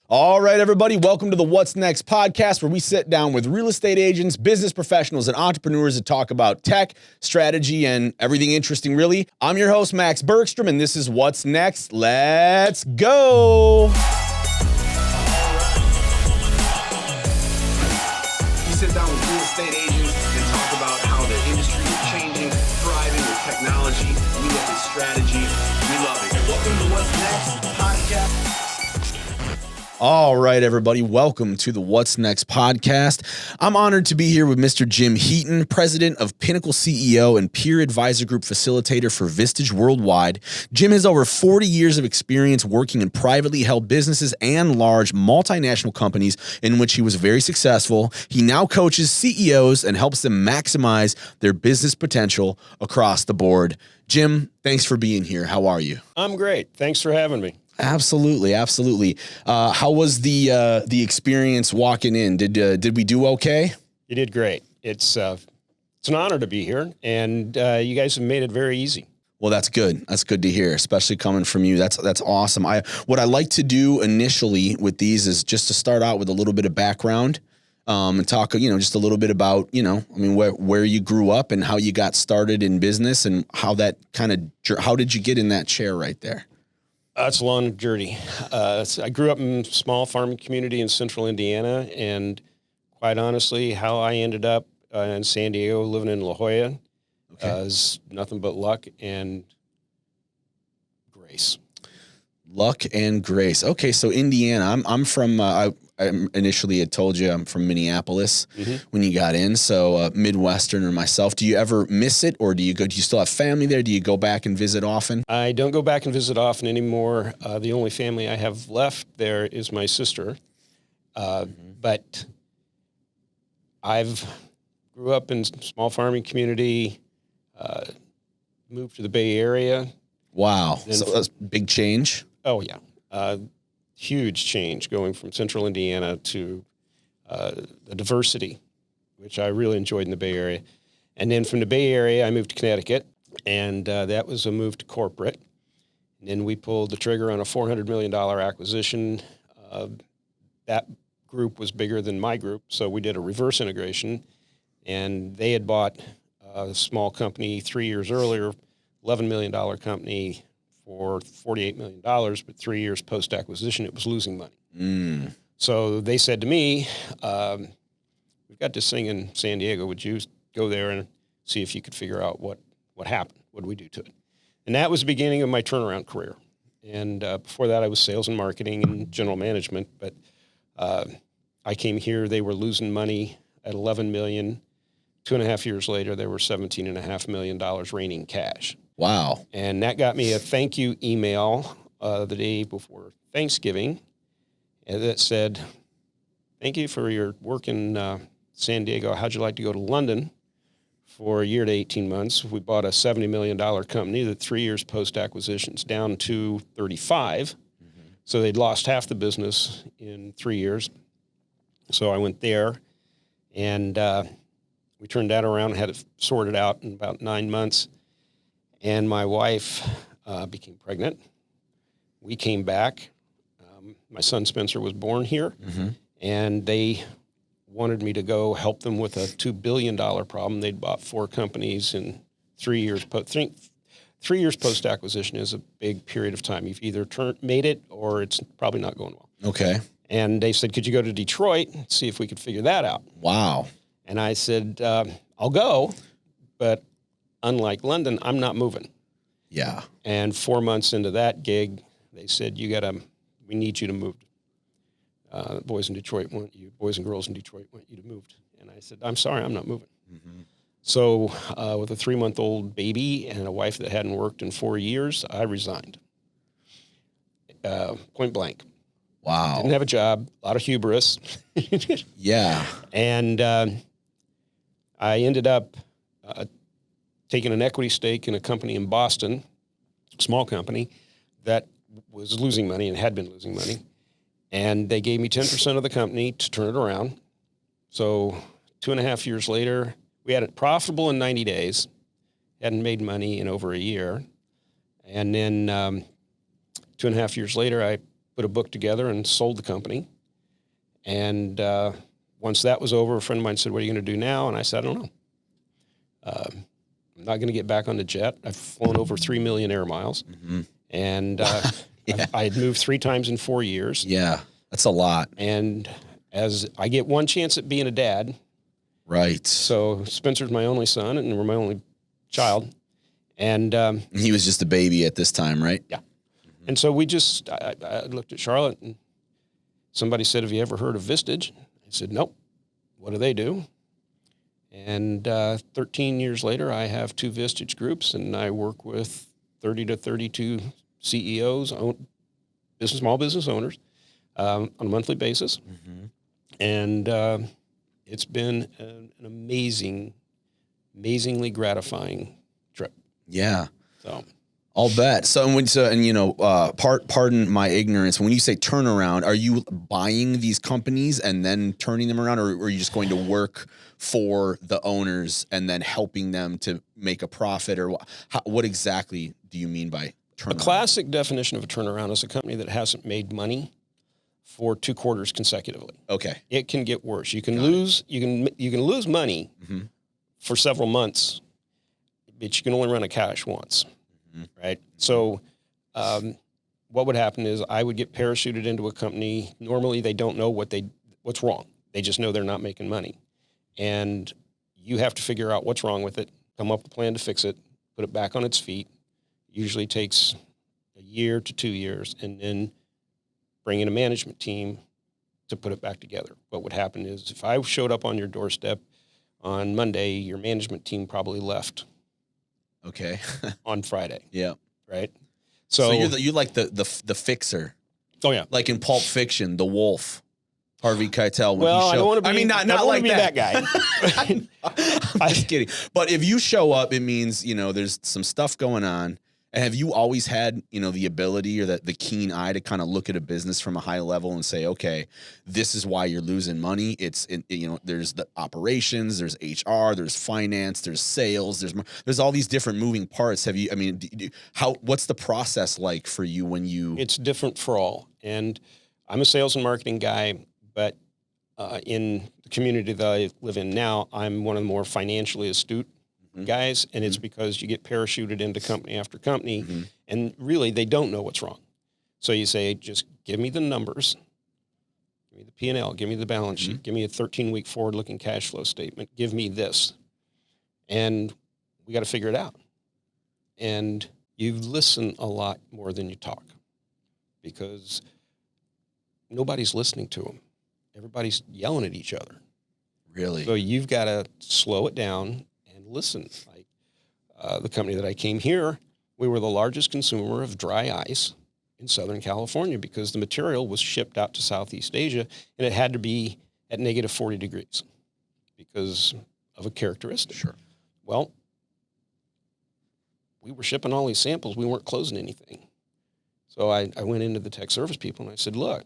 All right, everybody, welcome to the What's Next podcast, where we sit down with real estate agents, business professionals, and entrepreneurs to talk about tech, strategy, and everything interesting, really. I'm your host, Max Bergstrom, and this is What's Next. Let's go. We sit down with real estate agents and talk about how the industry is changing, thriving with technology. We look at strategy. We love it. Welcome to What's Next podcast. All right, everybody, welcome to the What's Next podcast. I'm honored to be here with Mr. Jim Heaton, president of Pinnacle CEO and peer advisor group facilitator for Vistage Worldwide. Jim has over 40 years of experience working in privately held businesses and large multinational companies in which he was very successful. He now coaches CEOs and helps them maximize their business potential across the board. Jim, thanks for being here. How are you? I'm great. Thanks for having me. Absolutely. How was the experience walking in? Did we do okay? You did great. It's an honor to be here, and you guys have made it very easy. Well, that's good. That's good to hear, especially coming from you. That's awesome. What I like to do initially with these is just to start out with a little bit of background, and talk, just a little bit about, where you grew up and how you got started in business and how did you get in that chair right there? It's a long journey. I grew up in a small farming community in central Indiana, and quite honestly, how I ended up in San Diego living in La Jolla is nothing but luck and grace. Luck and grace. Okay, so Indiana. I'm from. I initially had told you I'm from Minneapolis when you got in. So Midwesterner myself. Do you ever miss it, or do you still have family there? Do you go back and visit often? I don't go back and visit often anymore. The only family I have left there is my sister. But I've grew up in a small farming community. Moved to the Bay Area. Wow, so that's a big change. Oh, yeah. Huge change going from central Indiana to the diversity, which I really enjoyed in the Bay Area. And then from the Bay Area, I moved to Connecticut, and that was a move to corporate. And then we pulled the trigger on a $400 million acquisition. That group was bigger than my group, so we did a reverse integration. And they had bought a small company 3 years earlier, $11 million company, for $48 million, but 3 years post-acquisition, it was losing money. So they said to me, we've got this thing in San Diego. Would you go there and see if you could figure out what happened? What did we do to it? And that was the beginning of my turnaround career. And before that, I was sales and marketing and general management. But I came here. They were losing money at $11 million. 2.5 years later, they were $17.5 million raining cash. Wow. And that got me a thank you email the day before Thanksgiving that said, thank you for your work in San Diego. How'd you like to go to London for a year to 18 months? We bought a $70 million company that 3 years post-acquisition's down to 35. So they'd lost half the business in 3 years. So I went there, and we turned that around and had it sorted out in about 9 months. And my wife became pregnant. We came back. My son Spencer was born here, and they wanted me to go help them with a $2 billion problem. They'd bought 4 companies in 3 years. 3 years post-acquisition is a big period of time. You've either made it or it's probably not going well. Okay. And they said, could you go to Detroit and see if we could figure that out? Wow. And I said, I'll go, but unlike London, I'm not moving. Yeah. And 4 months into that gig, they said, we need you to move. Boys in Detroit want you, boys and girls in Detroit want you to move. And I said, I'm sorry, I'm not moving. So with a 3-month-old baby and a wife that hadn't worked in 4 years, I resigned. Point blank. Wow. Didn't have a job, a lot of hubris. Yeah. And I ended up taking an equity stake in a company in Boston, small company, that was losing money and had been losing money. And they gave me 10% of the company to turn it around. So 2.5 years later, we had it profitable in 90 days, hadn't made money in over a year. And then 2.5 years later, I put a book together and sold the company. And once that was over, a friend of mine said, "What are you going to do now?" And I said, "I don't know. I'm not going to get back on the jet. I've flown over 3 million air miles. Mm-hmm. And Yeah. I had moved 3 times in 4 years. Yeah, that's a lot. And as I get one chance at being a dad. Right. So Spencer's my only son, and we're my only child. And he was just a baby at this time, right? Yeah. And so I looked at Charlotte, and somebody said, "Have you ever heard of Vistage?" I said, "Nope. What do they do?" And 13 years later, I have 2 Vistage groups, and I work with 30 to 32 CEOs, small business owners, on a monthly basis. Mm-hmm. And it's been an amazingly gratifying trip. Yeah. So I'll bet. Pardon my ignorance. When you say turnaround, are you buying these companies and then turning them around, or are you just going to work for the owners and then helping them to make a profit, or what exactly do you mean by turnaround? A classic definition of a turnaround is a company that hasn't made money for 2 quarters consecutively. Okay. It can get worse. You can lose money mm-hmm. for several months, but you can only run a cash once. Mm-hmm. Right. So, what would happen is I would get parachuted into a company. Normally they don't know what's wrong. They just know they're not making money. And you have to figure out what's wrong with it, come up with a plan to fix it, put it back on its feet. Usually takes a year to 2 years, and then bring in a management team to put it back together. What would happen is if I showed up on your doorstep on Monday, your management team probably left. Okay. On Friday. Yeah. Right. So you're like the fixer. Oh yeah. Like in Pulp Fiction, the wolf, Harvey Keitel. When I don't want to be. I mean, not like that guy. I'm just kidding. But if you show up, it means there's some stuff going on. And have you always had, the ability or the keen eye to kind of look at a business from a high level and say, okay, this is why you're losing money. There's the operations, there's HR, there's finance, there's sales, there's all these different moving parts. What's the process like for you when you? It's different for all. And I'm a sales and marketing guy, but in the community that I live in now, I'm one of the more financially astute guys, and it's because you get parachuted into company after company, and really they don't know what's wrong. So you say, just give me the numbers, give me the P&L, give me the balance sheet, give me a 13-week forward-looking cash flow statement, give me this, and we got to figure it out. And you listen a lot more than you talk, because nobody's listening to them. Everybody's yelling at each other. Really? So you've got to slow it down. Listen, like the company that I came here, we were the largest consumer of dry ice in Southern California because the material was shipped out to Southeast Asia, and it had to be at negative 40 degrees because of a characteristic. Sure. Well, we were shipping all these samples. We weren't closing anything. So I went into the tech service people and I said, look,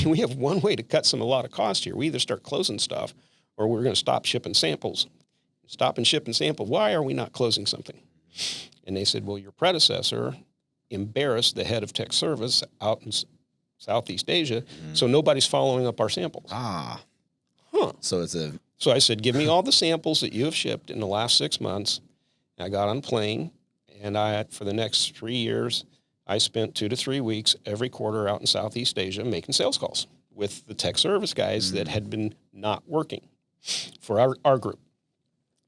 we have one way to cut a lot of cost here. We either start closing stuff or we're going to stop shipping samples. Stop and ship and sample. Why are we not closing something? And they said, well, your predecessor embarrassed the head of tech service out in Southeast Asia, so nobody's following up our samples. So I said, give me all the samples that you have shipped in the last 6 months. And I got on a plane, and for the next 3 years, I spent 2 to 3 weeks every quarter out in Southeast Asia making sales calls with the tech service guys that had been not working for our group.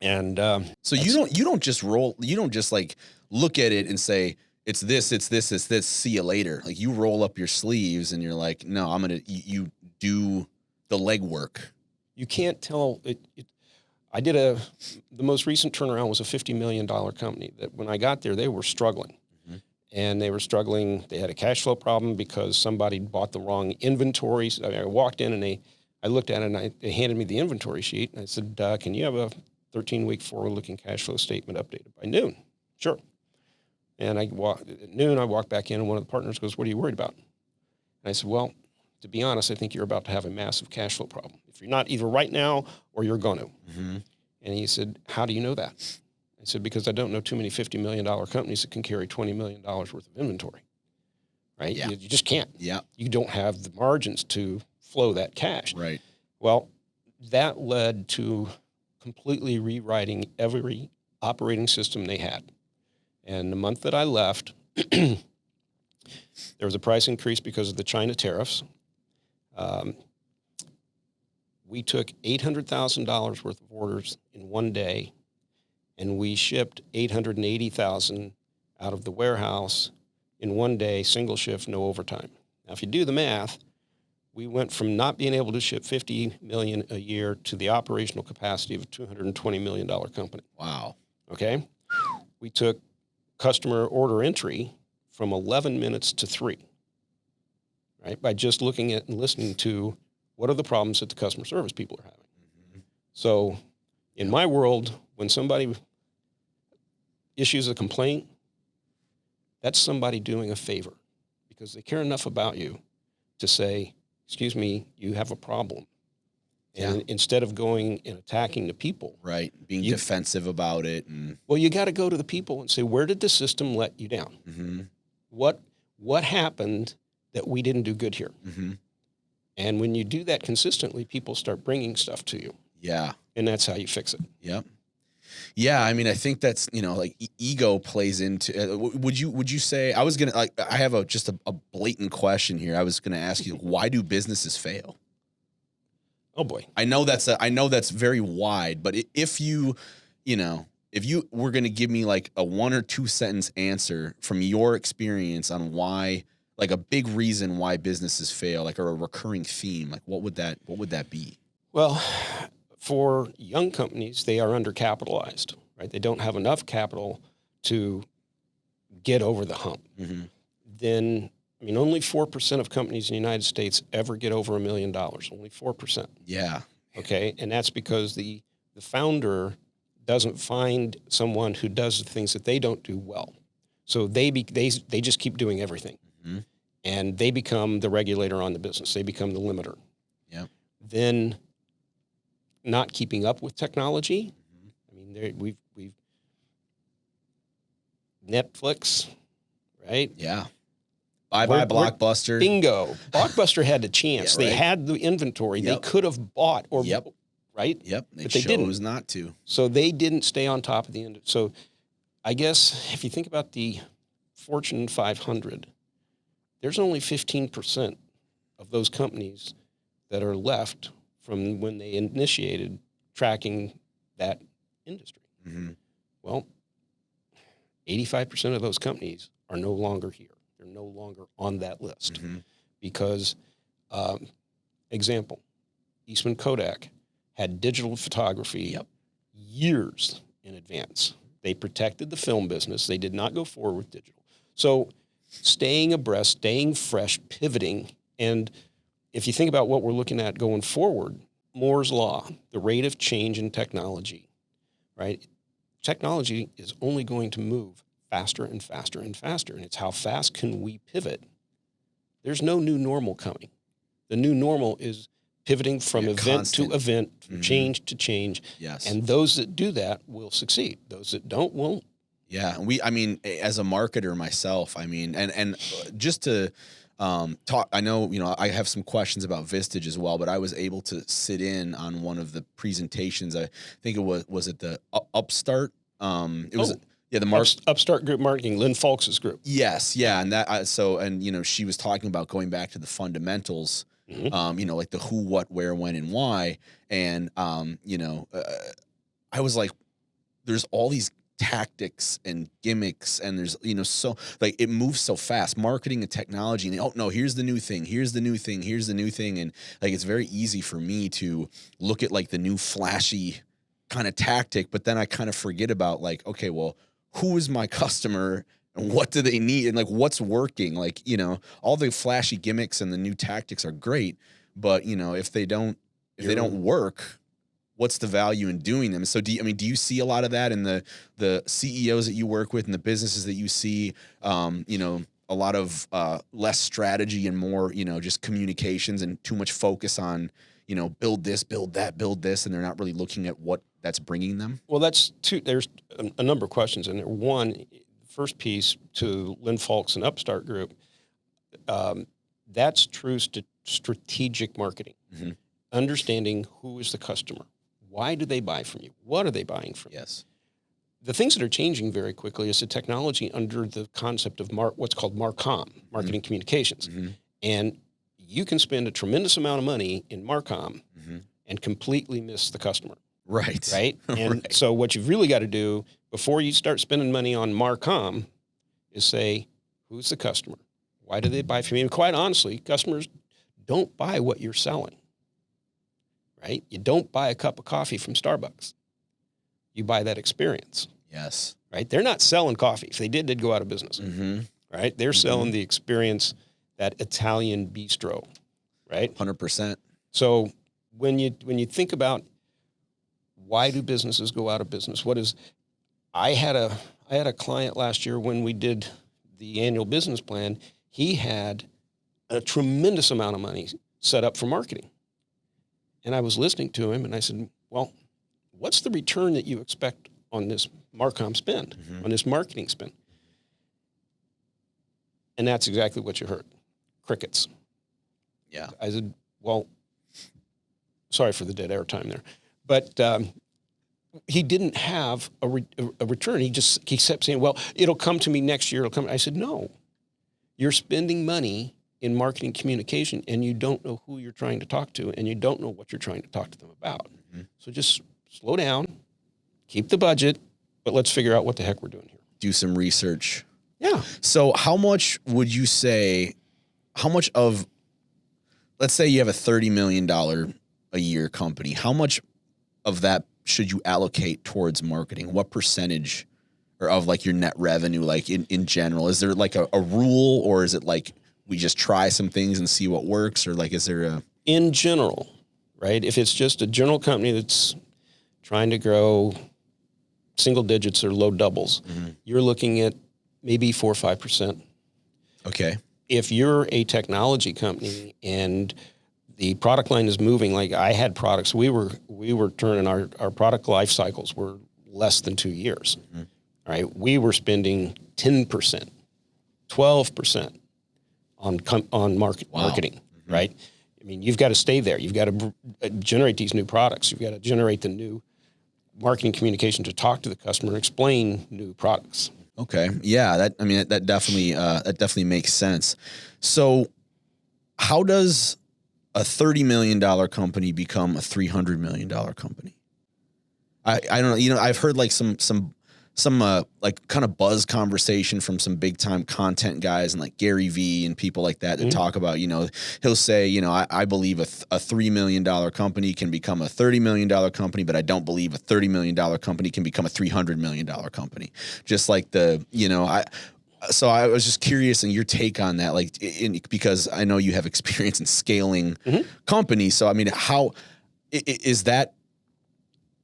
And so you don't just like look at it and say it's this, see you later. Like you roll up your sleeves and you're like, no, you do the legwork. You can't tell it. The most recent turnaround was a $50 million company that when I got there, they were struggling. And they were struggling. They had a cash flow problem because somebody bought the wrong inventory. So I walked in and I looked at it and they handed me the inventory sheet. And I said, can you have a 13-week forward-looking cash flow statement updated by noon? Sure. And at noon, I walked back in, and one of the partners goes, what are you worried about? And I said, well, to be honest, I think you're about to have a massive cash flow problem. If you're not either right now or you're going to. And he said, how do you know that? I said, because I don't know too many $50 million companies that can carry $20 million worth of inventory. right? Yeah. You just can't. Yeah. You don't have the margins to flow that cash. Right. Well, that led to completely rewriting every operating system they had. And the month that I left, there was a price increase because of the China tariffs. We took $800,000 worth of orders in one day, and we shipped $880,000 out of the warehouse in one day, single shift, no overtime. Now, if you do the math, we went from not being able to ship $50 million a year to the operational capacity of a $220 million company. Wow. Okay? We took customer order entry from 11 minutes to 3, right? By just looking at and listening to what are the problems that the customer service people are having. Mm-hmm. So in my world, when somebody issues a complaint, that's somebody doing a favor because they care enough about you to say, excuse me, you have a problem. And instead of going and attacking the people. Right. Being defensive about it. Well, you got to go to the people and say, where did the system let you down? Mm-hmm. What happened that we didn't do good here? Mm-hmm. And when you do that consistently, people start bringing stuff to you. Yeah. And that's how you fix it. Yep. Yeah. I mean, I think that's, like ego plays into, would you say, I was going to, I have just a blatant question here. I was going to ask you, why do businesses fail? Oh boy. I know that's very wide, but if you were going to give me like a 1 or 2 sentence answer from your experience on why, like a big reason why businesses fail, like, or a recurring theme, like what would that be? Well, for young companies, they are undercapitalized, right? They don't have enough capital to get over the hump. Mm-hmm. Then, I mean, only 4% of companies in the United States ever get over $1 million. Only 4%. Yeah. Okay. And that's because the founder doesn't find someone who does the things that they don't do well. So they just keep doing everything. Mm-hmm. And they become the regulator on the business. They become the limiter. Yeah. Then not keeping up with technology. Mm-hmm. I mean, we've Netflix, right? Yeah. Bye Blockbuster. Bingo. Blockbuster had the chance. Yeah, right. They had the inventory. Yep. They could have bought or right? Yep. But they didn't. Not to. So they didn't stay on top of the end. So I guess if you think about the Fortune 500, there's only 15% of those companies that are left from when they initiated tracking that industry. Mm-hmm. Well, 85% of those companies are no longer here. They're no longer on that list because, example, Eastman Kodak had digital photography years in advance. They protected the film business. They did not go forward with digital. So staying abreast, staying fresh, pivoting. And if you think about what we're looking at going forward, Moore's Law, the rate of change in technology, right? Technology is only going to move faster and faster and faster. And it's how fast can we pivot? There's no new normal coming. The new normal is pivoting from event to event, from change to change. Yes. And those that do that will succeed. Those that don't won't. Yeah. I mean, as a marketer myself, I mean, and just to talk, I know, I have some questions about Vistage as well, but I was able to sit in on one of the presentations. I think it was it the Upstart? It was, the Upstart Group Marketing, Lynn Folks' group. Yes. Yeah. And that, she was talking about going back to the fundamentals, like the who, what, where, when, and why. And, I was like, there's all these tactics and gimmicks, and there's, so like it moves so fast, marketing and technology, and no, here's the new thing, here's the new thing, here's the new thing. And like, it's very easy for me to look at like the new flashy kind of tactic, but then I kind of forget about like, okay, well, who is my customer and what do they need? And like, what's working? Like, all the flashy gimmicks and the new tactics are great, but if they don't work, what's the value in doing them? So do you see a lot of that in the CEOs that you work with and the businesses that you see, a lot of less strategy and more, just communications and too much focus on, build this, build that, build this, and they're not really looking at what that's bringing them? Well, there's a number of questions in there. One, first piece to Lynn Folks and Upstart Group, That's true strategic marketing. Mm-hmm. Understanding who is the customer. Why do they buy from you? What are they buying from you? Yes. The things that are changing very quickly is the technology under the concept of what's called MarCom, marketing communications. Mm-hmm. And you can spend a tremendous amount of money in MarCom and completely miss the customer. Right. Right. And so what you've really got to do before you start spending money on MarCom is say, who's the customer? Why do they buy from you? And quite honestly, customers don't buy what you're selling. Right? You don't buy a cup of coffee from Starbucks. You buy that experience. Yes. Right? They're not selling coffee. If they did, they'd go out of business. Mm-hmm. Right? They're selling the experience, that Italian bistro. Right? 100%. So when you think about why do businesses go out of business, I had a client last year when we did the annual business plan. He had a tremendous amount of money set up for marketing. And I was listening to him and I said, well, what's the return that you expect on this MarCom spend, on this marketing spend? And that's exactly what you heard. Crickets. Yeah. I said, well, sorry for the dead air time there. But he didn't have a return. He kept saying, well, it'll come to me next year. It'll come. I said, no, you're spending money in marketing communication and you don't know who you're trying to talk to and you don't know what you're trying to talk to them about. Mm-hmm. So just slow down, keep the budget, but let's figure out what the heck we're doing here. Do some research. Yeah. So how much would you say, let's say you have a $30 million a year company, how much of that should you allocate towards marketing? What percentage or of like your net revenue, like in general? Is there like a rule, or is it like we just try some things and see what works? Or like, is there a... In general, right? If it's just a general company that's trying to grow single digits or low doubles, you're looking at maybe 4 or 5%. Okay. If you're a technology company and the product line is moving, like I had products, we were turning our product life cycles were less than 2 years, right? We were spending 10%, 12% on marketing, right? I mean, you've got to stay there. You've got to generate these new products. You've got to generate the new marketing communication to talk to the customer and explain new products. Okay. Yeah. That definitely makes sense. So how does a $30 million company become a $300 million company? I don't know. I've heard like some like kind of buzz conversation from some big time content guys and like Gary V and people like that talk about, he'll say, I believe a $3 million company can become a $30 million company, but I don't believe a $30 million company can become a $300 million company. Just like so I was just curious in your take on that, like, because I know you have experience in scaling companies. So, I mean, how is that?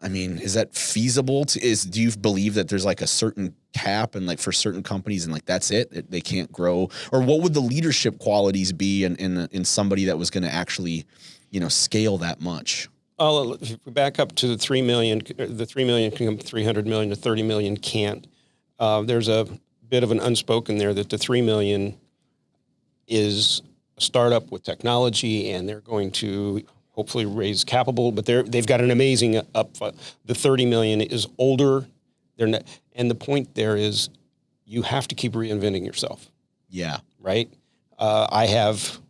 I mean, is that feasible? Do you believe that there's like a certain cap and like for certain companies and like that's it? They can't grow? Or what would the leadership qualities be in somebody that was going to actually, scale that much? If we back up to the 3 million, the 3 million can come 300 million, the 30 million can't. There's a bit of an unspoken there that the 3 million is a startup with technology and they're going to hopefully raise capital, but they've got an amazing upfront. The 30 million is older. They're not, and the point there is you have to keep reinventing yourself. Yeah. Right. I have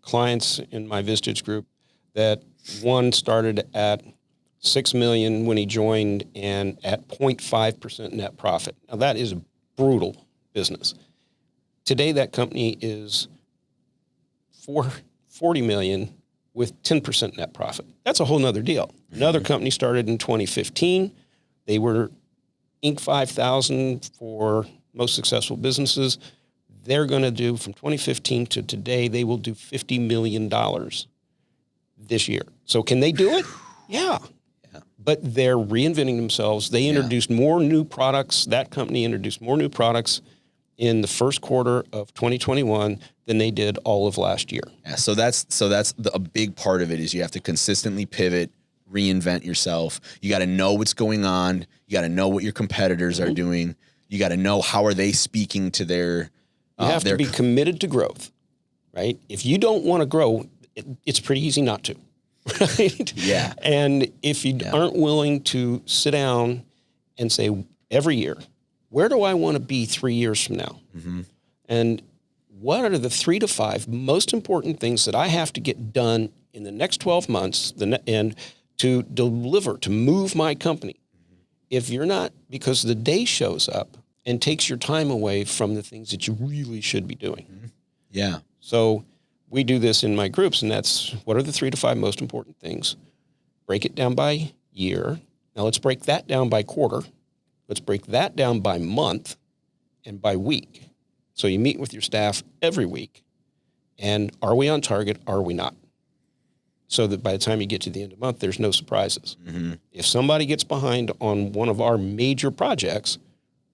clients in my Vistage group that one started at 6 million when he joined and at 0.5% net profit. Now that is a brutal business. Today that company is 40 million with 10% net profit. That's a whole nother deal. Another company started in 2015. They were Inc. 5000 for most successful businesses. They're going to do from 2015 to today, they will do $50 million this year. So can they do it? Yeah. But they're reinventing themselves. They introduced more new products. That company introduced more new products in the first quarter of 2021 than they did all of last year. Yeah, so that's a big part of it is you have to consistently pivot, reinvent yourself. You got to know what's going on. You got to know what your competitors are doing. You got to know how are they speaking to their. You have to be committed to growth, right? If you don't want to grow, it's pretty easy not to, right? Yeah. And if you aren't willing to sit down and say every year, where do I want to be 3 years from now? Mm-hmm. And what are the 3 to 5 most important things that I have to get done in the next 12 months and to deliver, to move my company? If you're not, because the day shows up and takes your time away from the things that you really should be doing. Yeah. So we do this in my groups, and that's what are the 3 to 5 most important things? Break it down by year. Now let's break that down by quarter. Let's break that down by month and by week. So you meet with your staff every week, and are we on target? Are we not? So that by the time you get to the end of the month, there's no surprises. Mm-hmm. If somebody gets behind on one of our major projects,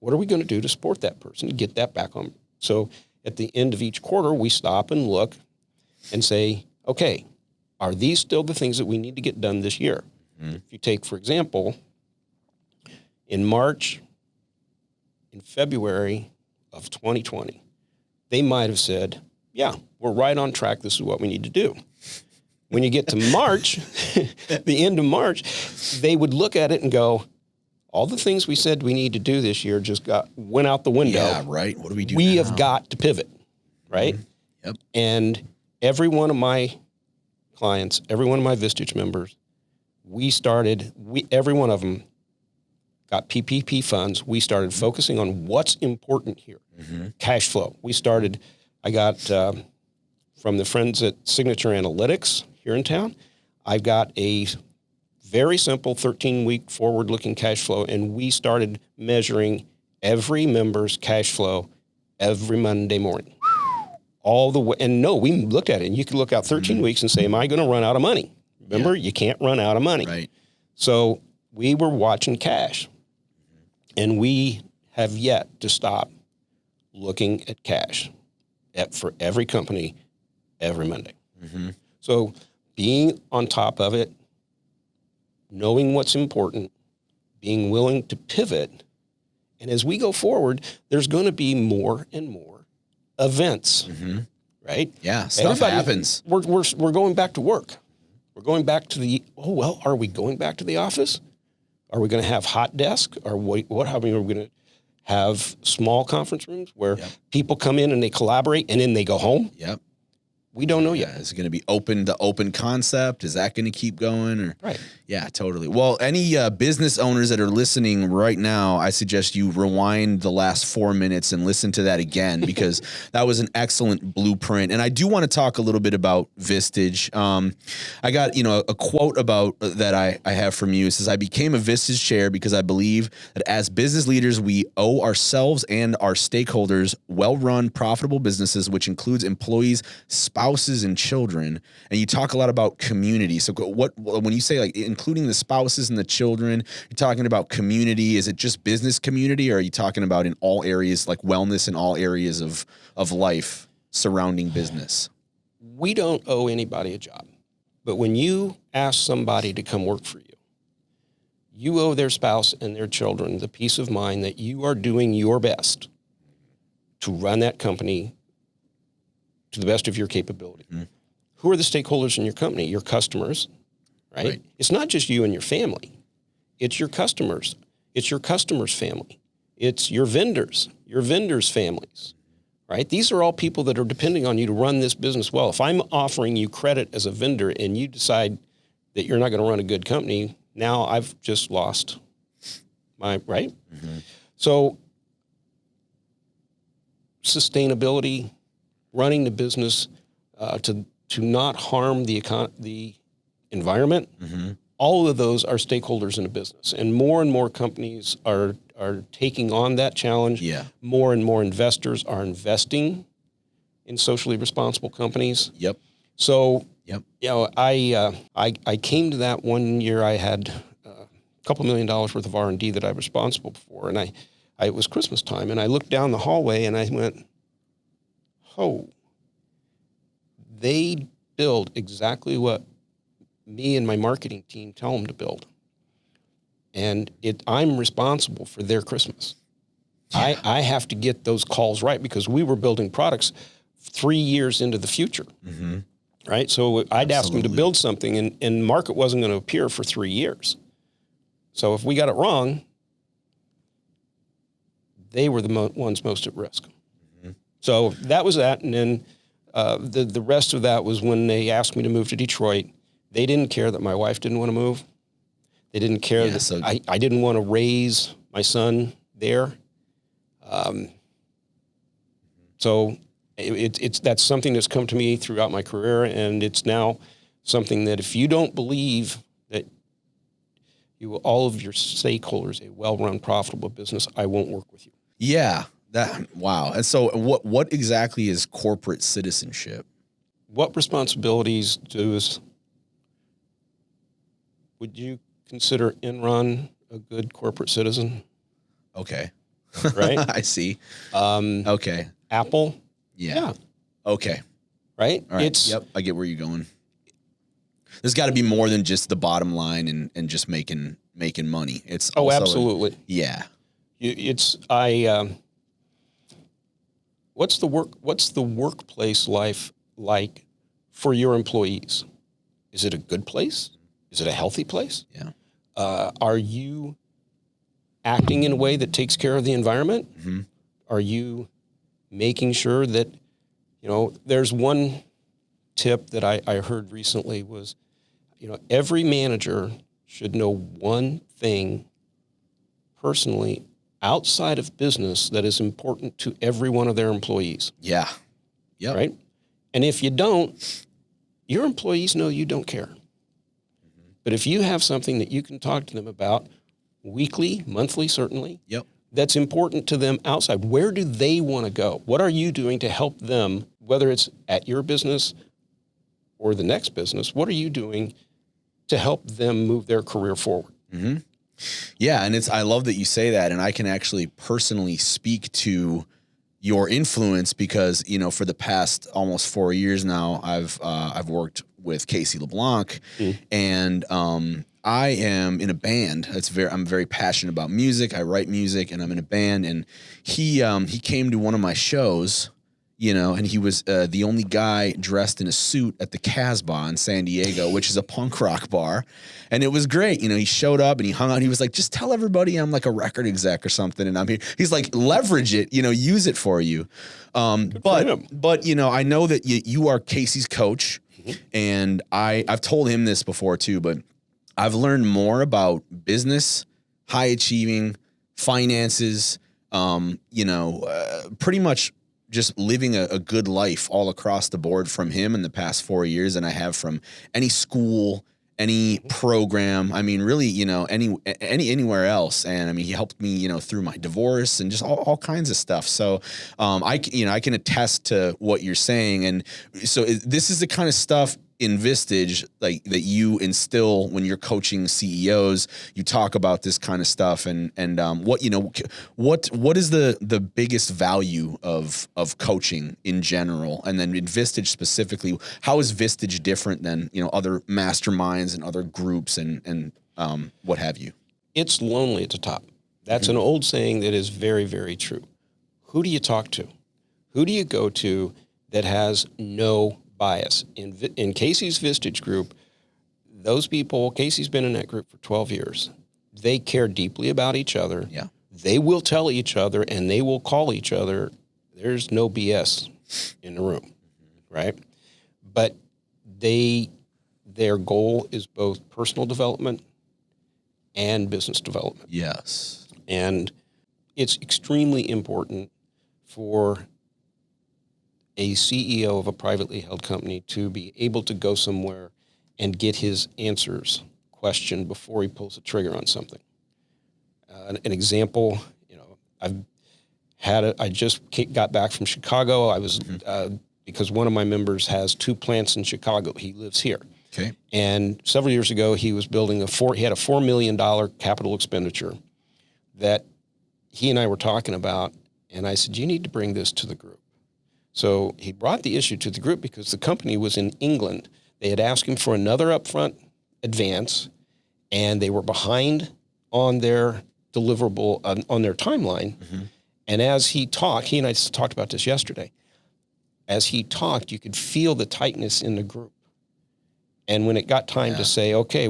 what are we going to do to support that person to get that back on? So at the end of each quarter, we stop and look and say, okay, are these still the things that we need to get done this year? Mm-hmm. If you take, for example, in March, in February of 2020, they might have said, yeah, we're right on track. This is what we need to do. When you get to March, the end of March, they would look at it and go, all the things we said we need to do this year just went out the window. Yeah, right. What do we do We now? have got to pivot, right? Mm-hmm. Yep. And every one of my clients, every one of my Vistage members, every one of them got PPP funds. We started focusing on what's important here. Mm-hmm. Cash flow. I got from the friends at Signature Analytics here in town, I've got a very simple 13-week forward-looking cash flow, and we started measuring every member's cash flow every Monday morning. All the way, and no, we looked at it, and you could look out 13 weeks and say, am I going to run out of money? Remember, you can't run out of money. Right. So we were watching cash, and we have yet to stop looking at cash for every company every Monday. Mm-hmm. So being on top of it, knowing what's important, being willing to pivot, and as we go forward, there's going to be more and more events, right? Yeah, stuff happens. We're going back to work. We're going back to are we going back to the office? Are we going to have hot desk? Or what? How are we going to have small conference rooms where people come in and they collaborate and then they go home? Yep. We don't know yet. Is it going to be the open concept? Is that going to keep going? Or Right. Yeah, totally. Well, any business owners that are listening right now, I suggest you rewind the last 4 minutes and listen to that again, because that was an excellent blueprint. And I do want to talk a little bit about Vistage. I got, a quote about that I have from you. It says, I became a Vistage chair because I believe that as business leaders, we owe ourselves and our stakeholders well-run, profitable businesses, which includes employees, spouses, and children. And you talk a lot about community. So when you say like including the spouses and the children, you're talking about community. Is it just business community, or are you talking about in all areas, like wellness in all areas of life surrounding business? We don't owe anybody a job. But when you ask somebody to come work for you, you owe their spouse and their children the peace of mind that you are doing your best to run that company to the best of your capability. Mm. Who are the stakeholders in your company? Your customers, right? It's not just you and your family. It's your customers. It's your customers' family. It's your vendors' families, right? These are all people that are depending on you to run this business well. If I'm offering you credit as a vendor and you decide that you're not going to run a good company, now I've just lost my, right? Mm-hmm. So sustainability, running the business to not harm the environment, all of those are stakeholders in a business. And more companies are taking on that challenge. Yeah. More and more investors are investing in socially responsible companies. Yep. So, I came to that one year. I had a couple $1 million worth of R&D that I was responsible for. And it was Christmas time, and I looked down the hallway and I went, oh, they build exactly what me and my marketing team tell them to build. And I'm responsible for their Christmas. I have to get those calls right because we were building products 3 years into the future. Mm-hmm. Right. So I'd ask them to Absolutely. build something and market wasn't going to appear for 3 years. So if we got it wrong, they were the ones most at risk. Mm-hmm. So that was that. And then the rest of that was when they asked me to move to Detroit. They didn't care that my wife didn't want to move. They didn't care that I didn't want to raise my son there. So that's something that's come to me throughout my career, and it's now something that if you don't believe that all of your stakeholders a well-run, profitable business, I won't work with you. Yeah. Wow. And so what exactly is corporate citizenship? What responsibilities would you consider Enron a good corporate citizen? Okay. Right. I see. Okay. Apple. Yeah. Okay. Right. All right. Yep. I get where you're going. There's got to be more than just the bottom line and just making money. It's also absolutely. Yeah. What's the workplace life like for your employees? Is it a good place? Is it a healthy place? Yeah. Are you acting in a way that takes care of the environment? Mm-hmm. Are you making sure that, there's one tip that I heard recently was, every manager should know one thing personally outside of business that is important to every one of their employees. Yeah. Yeah. Right. And if you don't, your employees know you don't care. Mm-hmm. But if you have something that you can talk to them about weekly, monthly, certainly, yep, that's important to them outside. Where do they want to go? What are you doing to help them, whether it's at your business or the next business? What are you doing to help them move their career forward? Mm-hmm. Yeah. And I love that you say that. And I can actually personally speak to your influence because, for the past almost 4 years now, I've worked with Casey LeBlanc and, I am in a band. I'm very passionate about music. I write music and I'm in a band, and he came to one of my shows, and he was the only guy dressed in a suit at the Casbah in San Diego, which is a punk rock bar. And it was great. He showed up and he hung out. He was like, just tell everybody I'm like a record exec or something. And I'm here. He's like, leverage it, use it for you. But I know that you are Casey's coach, and I've told him this before too, but I've learned more about business, high achieving, finances, pretty much just living a good life all across the board from him in the past 4 years than I have from any school, any program. I mean, really, anywhere else. And I mean, he helped me, through my divorce and just all kinds of stuff. So, I can attest to what you're saying. And so this is the kind of stuff in Vistage, like that you instill when you're coaching CEOs. You talk about this kind of stuff, and what is the biggest value of coaching in general, and then in Vistage specifically, how is Vistage different than other masterminds and other groups and what have you? It's lonely at the top. That's an old saying that is very, very true. Who do you talk to? Who do you go to that has no bias? In Casey's Vistage group, those people, Casey's been in that group for 12 years. They care deeply about each other. Yeah. They will tell each other and they will call each other. There's no BS in the room, right? But their goal is both personal development and business development. Yes. And it's extremely important for a CEO of a privately held company to be able to go somewhere and get his answers questioned before he pulls the trigger on something. An example, I just got back from Chicago. I was, because one of my members has 2 plants in Chicago. He lives here. Okay. And several years ago, he was building he had a $4 million capital expenditure that he and I were talking about. And I said, you need to bring this to the group. So he brought the issue to the group because the company was in England. They had asked him for another upfront advance, and they were behind on their deliverable, on their timeline. And as he talked, he and I talked about this yesterday. As he talked, you could feel the tightness in the group. And when it got time to say, okay,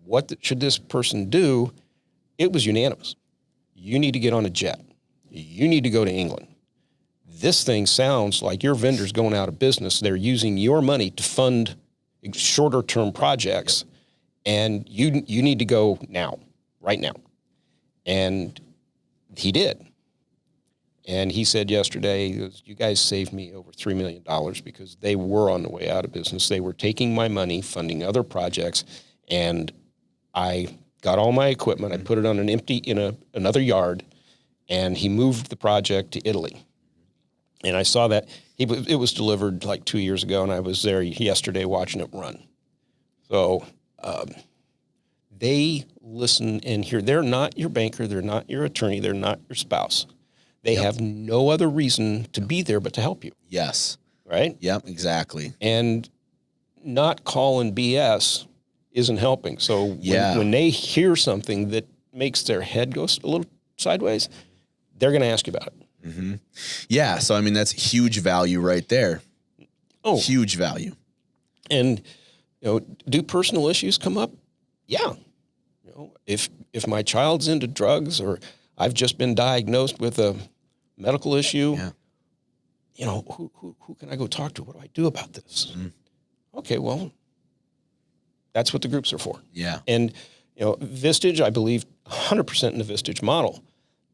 what should this person do? It was unanimous. You need to get on a jet. You need to go to England. This thing sounds like your vendor's going out of business. They're using your money to fund shorter term projects. And you need to go now, right now. And he did. And he said yesterday, you guys saved me over $3 million because they were on the way out of business. They were taking my money, funding other projects, and I got all my equipment. I put it on another yard, and he moved the project to Italy. And I saw that it was delivered like 2 years ago, and I was there yesterday watching it run. So they listen and hear. They're not your banker. They're not your attorney. They're not your spouse. They have no other reason to be there but to help you. Yes. Right? Yep, exactly. And not calling BS isn't helping. So when they hear something that makes their head go a little sideways, they're going to ask you about it. Mm-hmm. Yeah. So, I mean, that's huge value right there. Oh, huge value. And, do personal issues come up? Yeah. If my child's into drugs or I've just been diagnosed with a medical issue, who can I go talk to? What do I do about this? Mm-hmm. Okay, well, that's what the groups are for. Yeah. And, Vistage, I believe 100% in the Vistage model,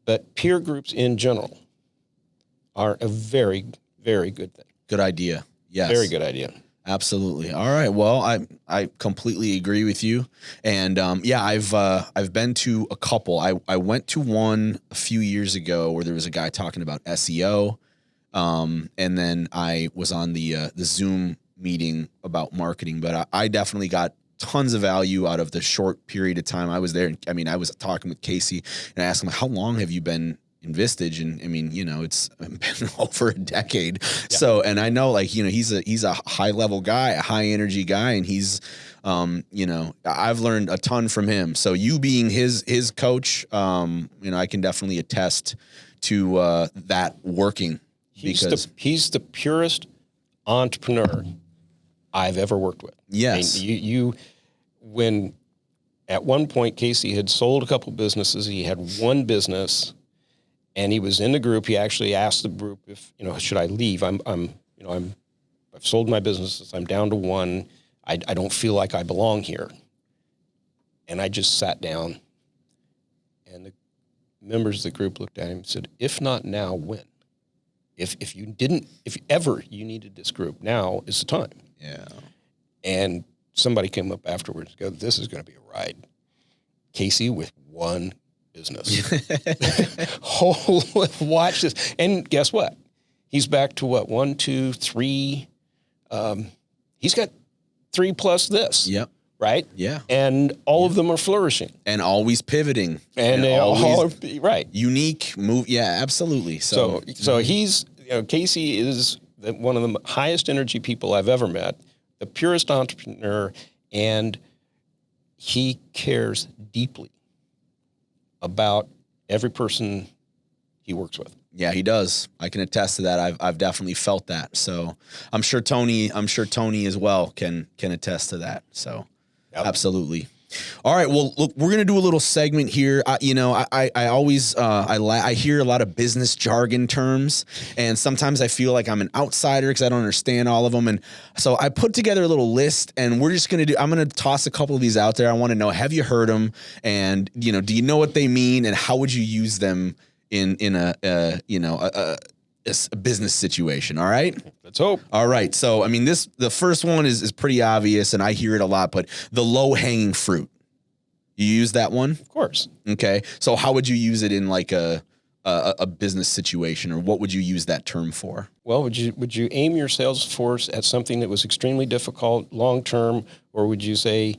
but peer groups in general are a very, very good thing. Good idea. Yes. Very good idea. Absolutely. All right. Well, I completely agree with you. And I've been to a couple. I went to one a few years ago where there was a guy talking about SEO. And then I was on the Zoom meeting about marketing, but I definitely got tons of value out of the short period of time I was there. I mean, I was talking with Casey and I asked him, how long have you been in Vistage? And I mean, it's been over a decade. Yeah. So, and I know he's a high level guy, a high energy guy. And he's, I've learned a ton from him. So you being his coach, I can definitely attest to that working. He's the purest entrepreneur I've ever worked with. Yes. I mean, when at one point Casey had sold a couple businesses, he had one business. And he was in the group. He actually asked the group if, should I leave? I've sold my businesses. I'm down to one. I don't feel like I belong here. And I just sat down and the members of the group looked at him and said, if not now, when? If ever you needed this group, now is the time. Yeah. And somebody came up afterwards and go, this is going to be a ride. Casey with one business. Watch this. And guess what? He's back to what? 1, 2, 3. He's got 3 plus this. Yep. Right? Yeah. And all of them are flourishing. And always pivoting. And they all are right. Unique move. Yeah, absolutely. So he's, Casey is one of the highest energy people I've ever met, the purest entrepreneur, and he cares deeply about every person he works with. Yeah, he does. I can attest to that. I've definitely felt that. So I'm sure Tony as well can attest to that. So Absolutely. All right. Well, look, we're going to do a little segment here. I always, I hear a lot of business jargon terms, and sometimes I feel like I'm an outsider because I don't understand all of them. And so I put together a little list, and we're just going to I'm going to toss a couple of these out there. I want to know, have you heard them? And, do you know what they mean? And how would you use them in a business situation? All right. Let's hope. All right. So, I mean, the first one is pretty obvious, and I hear it a lot, but the low hanging fruit. You use that one? Of course. Okay. So how would you use it in like a business situation, or what would you use that term for? Well, would you aim your sales force at something that was extremely difficult long term, or would you say,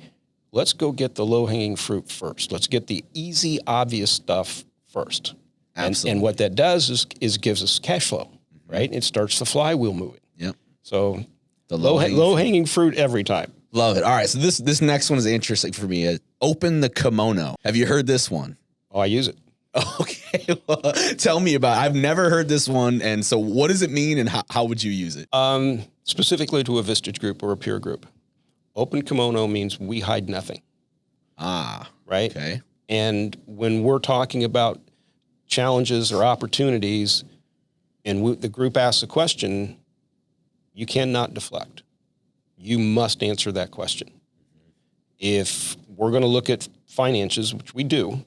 let's go get the low hanging fruit first. Let's get the easy, obvious stuff first. Absolutely. And what that does is gives us cash flow, right? It starts the flywheel moving. Yep. So the low hanging fruit every time. Love it. All right. So this next one is interesting for me. Open the kimono. Have you heard this one? Oh, I use it. Okay, well, tell me about it. I've never heard this one. And so what does it mean and how would you use it? Specifically to a Vistage group or a peer group. Open kimono means we hide nothing. Ah, right? okay. And when we're talking about challenges or opportunities and the group asks a question, you cannot deflect. You must answer that question. If we're going to look at finances, which we do,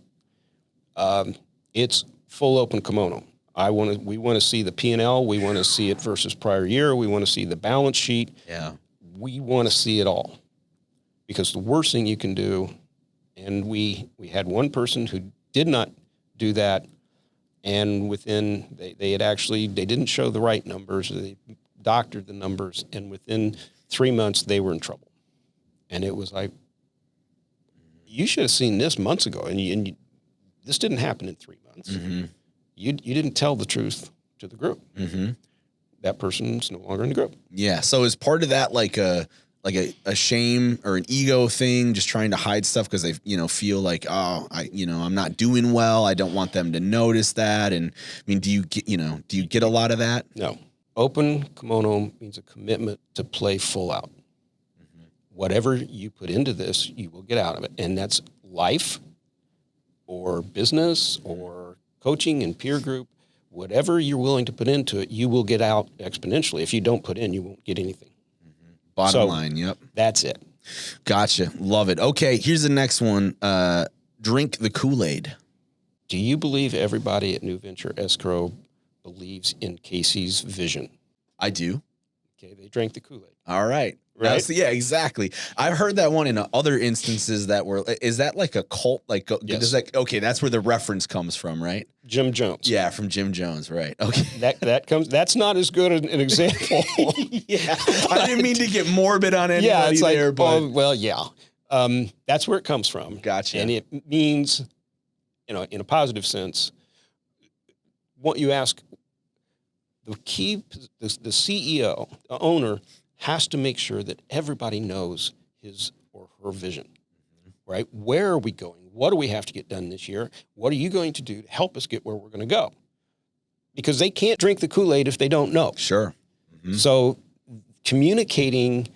it's full open kimono. We want to see the P&L. We want to see it versus prior year. We want to see the balance sheet. Yeah. We want to see it all, because the worst thing you can do, and we had one person who did not do that, and within they didn't show the right numbers. They doctored the numbers, and within 3 months they were in trouble. And it was like, you should have seen this months ago, and this didn't happen in 3 months. Mm-hmm. You didn't tell the truth to the group. Mm-hmm. That person's no longer in the group. Yeah. So is part of that like a shame or an ego thing, just trying to hide stuff because they, feel like, oh, I'm not doing well. I don't want them to notice that. And I mean, do you get a lot of that? No. Open kimono means a commitment to play full out. Mm-hmm. Whatever you put into this, you will get out of it. And that's life or business or coaching and peer group. Whatever you're willing to put into it, you will get out exponentially. If you don't put in, you won't get anything. Mm-hmm. Bottom line, yep. That's it. Gotcha. Love it. Okay, here's the next one. Drink the Kool-Aid. Do you believe everybody at New Venture Escrow believes in Casey's vision? I do. Okay, they drank the Kool-Aid. All right. Right? Yeah, exactly. I've heard that one in other instances is that like a cult? Like, yes. Okay, that's where the reference comes from, right? Jim Jones. Yeah, from Jim Jones, right. Okay. That's not as good an example. Yeah. I didn't mean to get morbid on anybody there, but. That's where it comes from. Gotcha. And it means, in a positive sense, what you ask, the CEO, the owner, has to make sure that everybody knows his or her vision, right? Where are we going? What do we have to get done this year? What are you going to do to help us get where we're going to go? Because they can't drink the Kool-Aid if they don't know. Sure. Mm-hmm. So communicating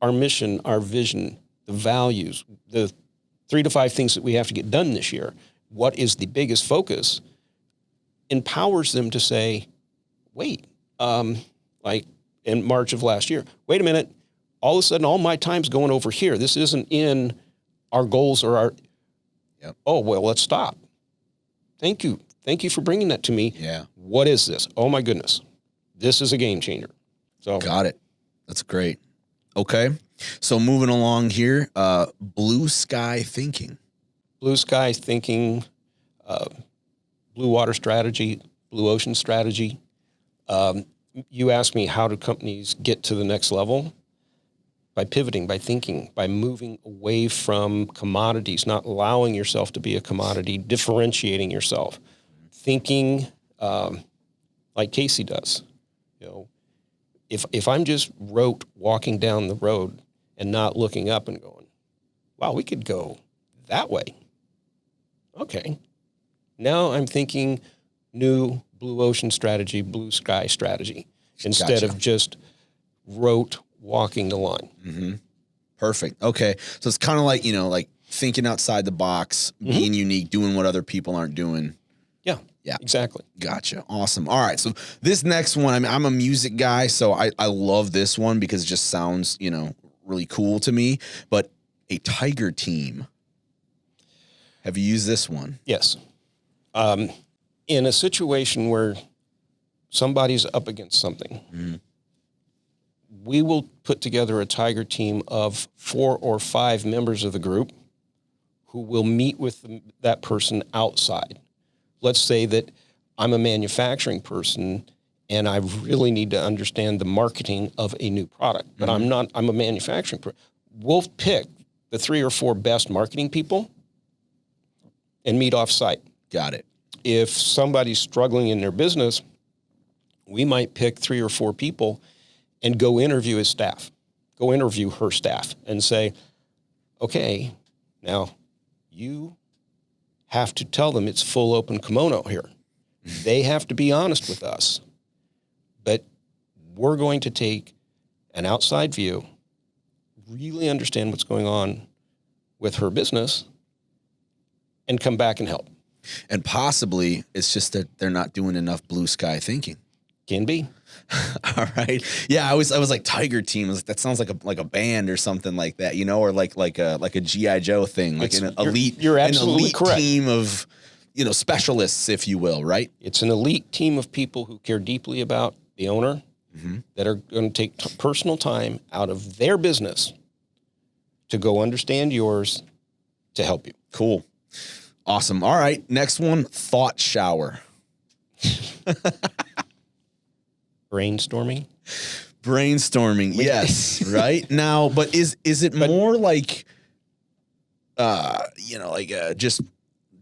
our mission, our vision, the values, the 3 to 5 things that we have to get done this year, what is the biggest focus, empowers them to say, wait, like in March of last year, wait a minute, all of a sudden all my time's going over here. This isn't in our goals or our, yep. Oh, well, let's stop. Thank you. Thank you for bringing that to me. Yeah. What is this? Oh my goodness. This is a game changer. So got it. That's great. Okay. So moving along here, blue sky thinking. Blue sky thinking, blue water strategy, blue ocean strategy. You asked me, how do companies get to the next level? By pivoting, by thinking, by moving away from commodities, not allowing yourself to be a commodity, differentiating yourself, thinking like Casey does. If I'm just walking down the road and not looking up and going, wow, we could go that way. Okay. Now I'm thinking new blue ocean strategy, blue sky strategy, instead of just walking the line. Mm-hmm. Perfect. Okay. So it's kind of like, like thinking outside the box, being unique, doing what other people aren't doing. Yeah. Yeah. Exactly. Gotcha. Awesome. All right. So this next one, I mean, I'm a music guy, so I love this one because it just sounds, really cool to me, but a tiger team. Have you used this one? Yes. In a situation where somebody's up against something, we will put together a tiger team of 4 or 5 members of the group who will meet with that person outside. Let's say that I'm a manufacturing person and I really need to understand the marketing of a new product, but I'm a manufacturing person. We'll pick the 3 or 4 best marketing people and meet off site. Got it. If somebody's struggling in their business, we might pick 3 or 4 people and go interview his staff, go interview her staff and say, okay, now you have to tell them it's full open kimono here. They have to be honest with us. But we're going to take an outside view, really understand what's going on with her business, and come back and help. And possibly it's just that they're not doing enough blue sky thinking. Can be. All right. Yeah, I was like Tiger Team. I was like, that sounds like a band or something like that, you know, or like a GI Joe thing, like an elite. You're absolutely correct. Team of, you know, specialists, if you will, right? It's an elite team of people who care deeply about the owner, that are going to take personal time out of their business to go understand yours to help you. Cool. Awesome. All right. Next one, thought shower. Brainstorming. Yes. Right now, but is it more like, you know, like, just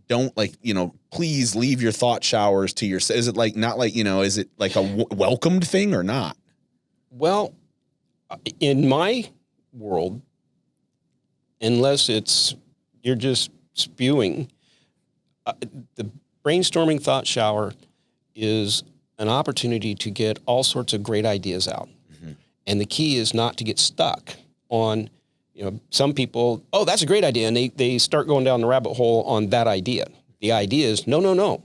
don't, like, you know, please leave your thought showers to yourself. Is it like, not like, you know, is it like a welcomed thing or not? Well, in my world, unless you're just spewing, the brainstorming thought shower is an opportunity to get all sorts of great ideas out. And the key is not to get stuck on, you know, some people, oh, that's a great idea. And they start going down the rabbit hole on that idea. The idea is, no.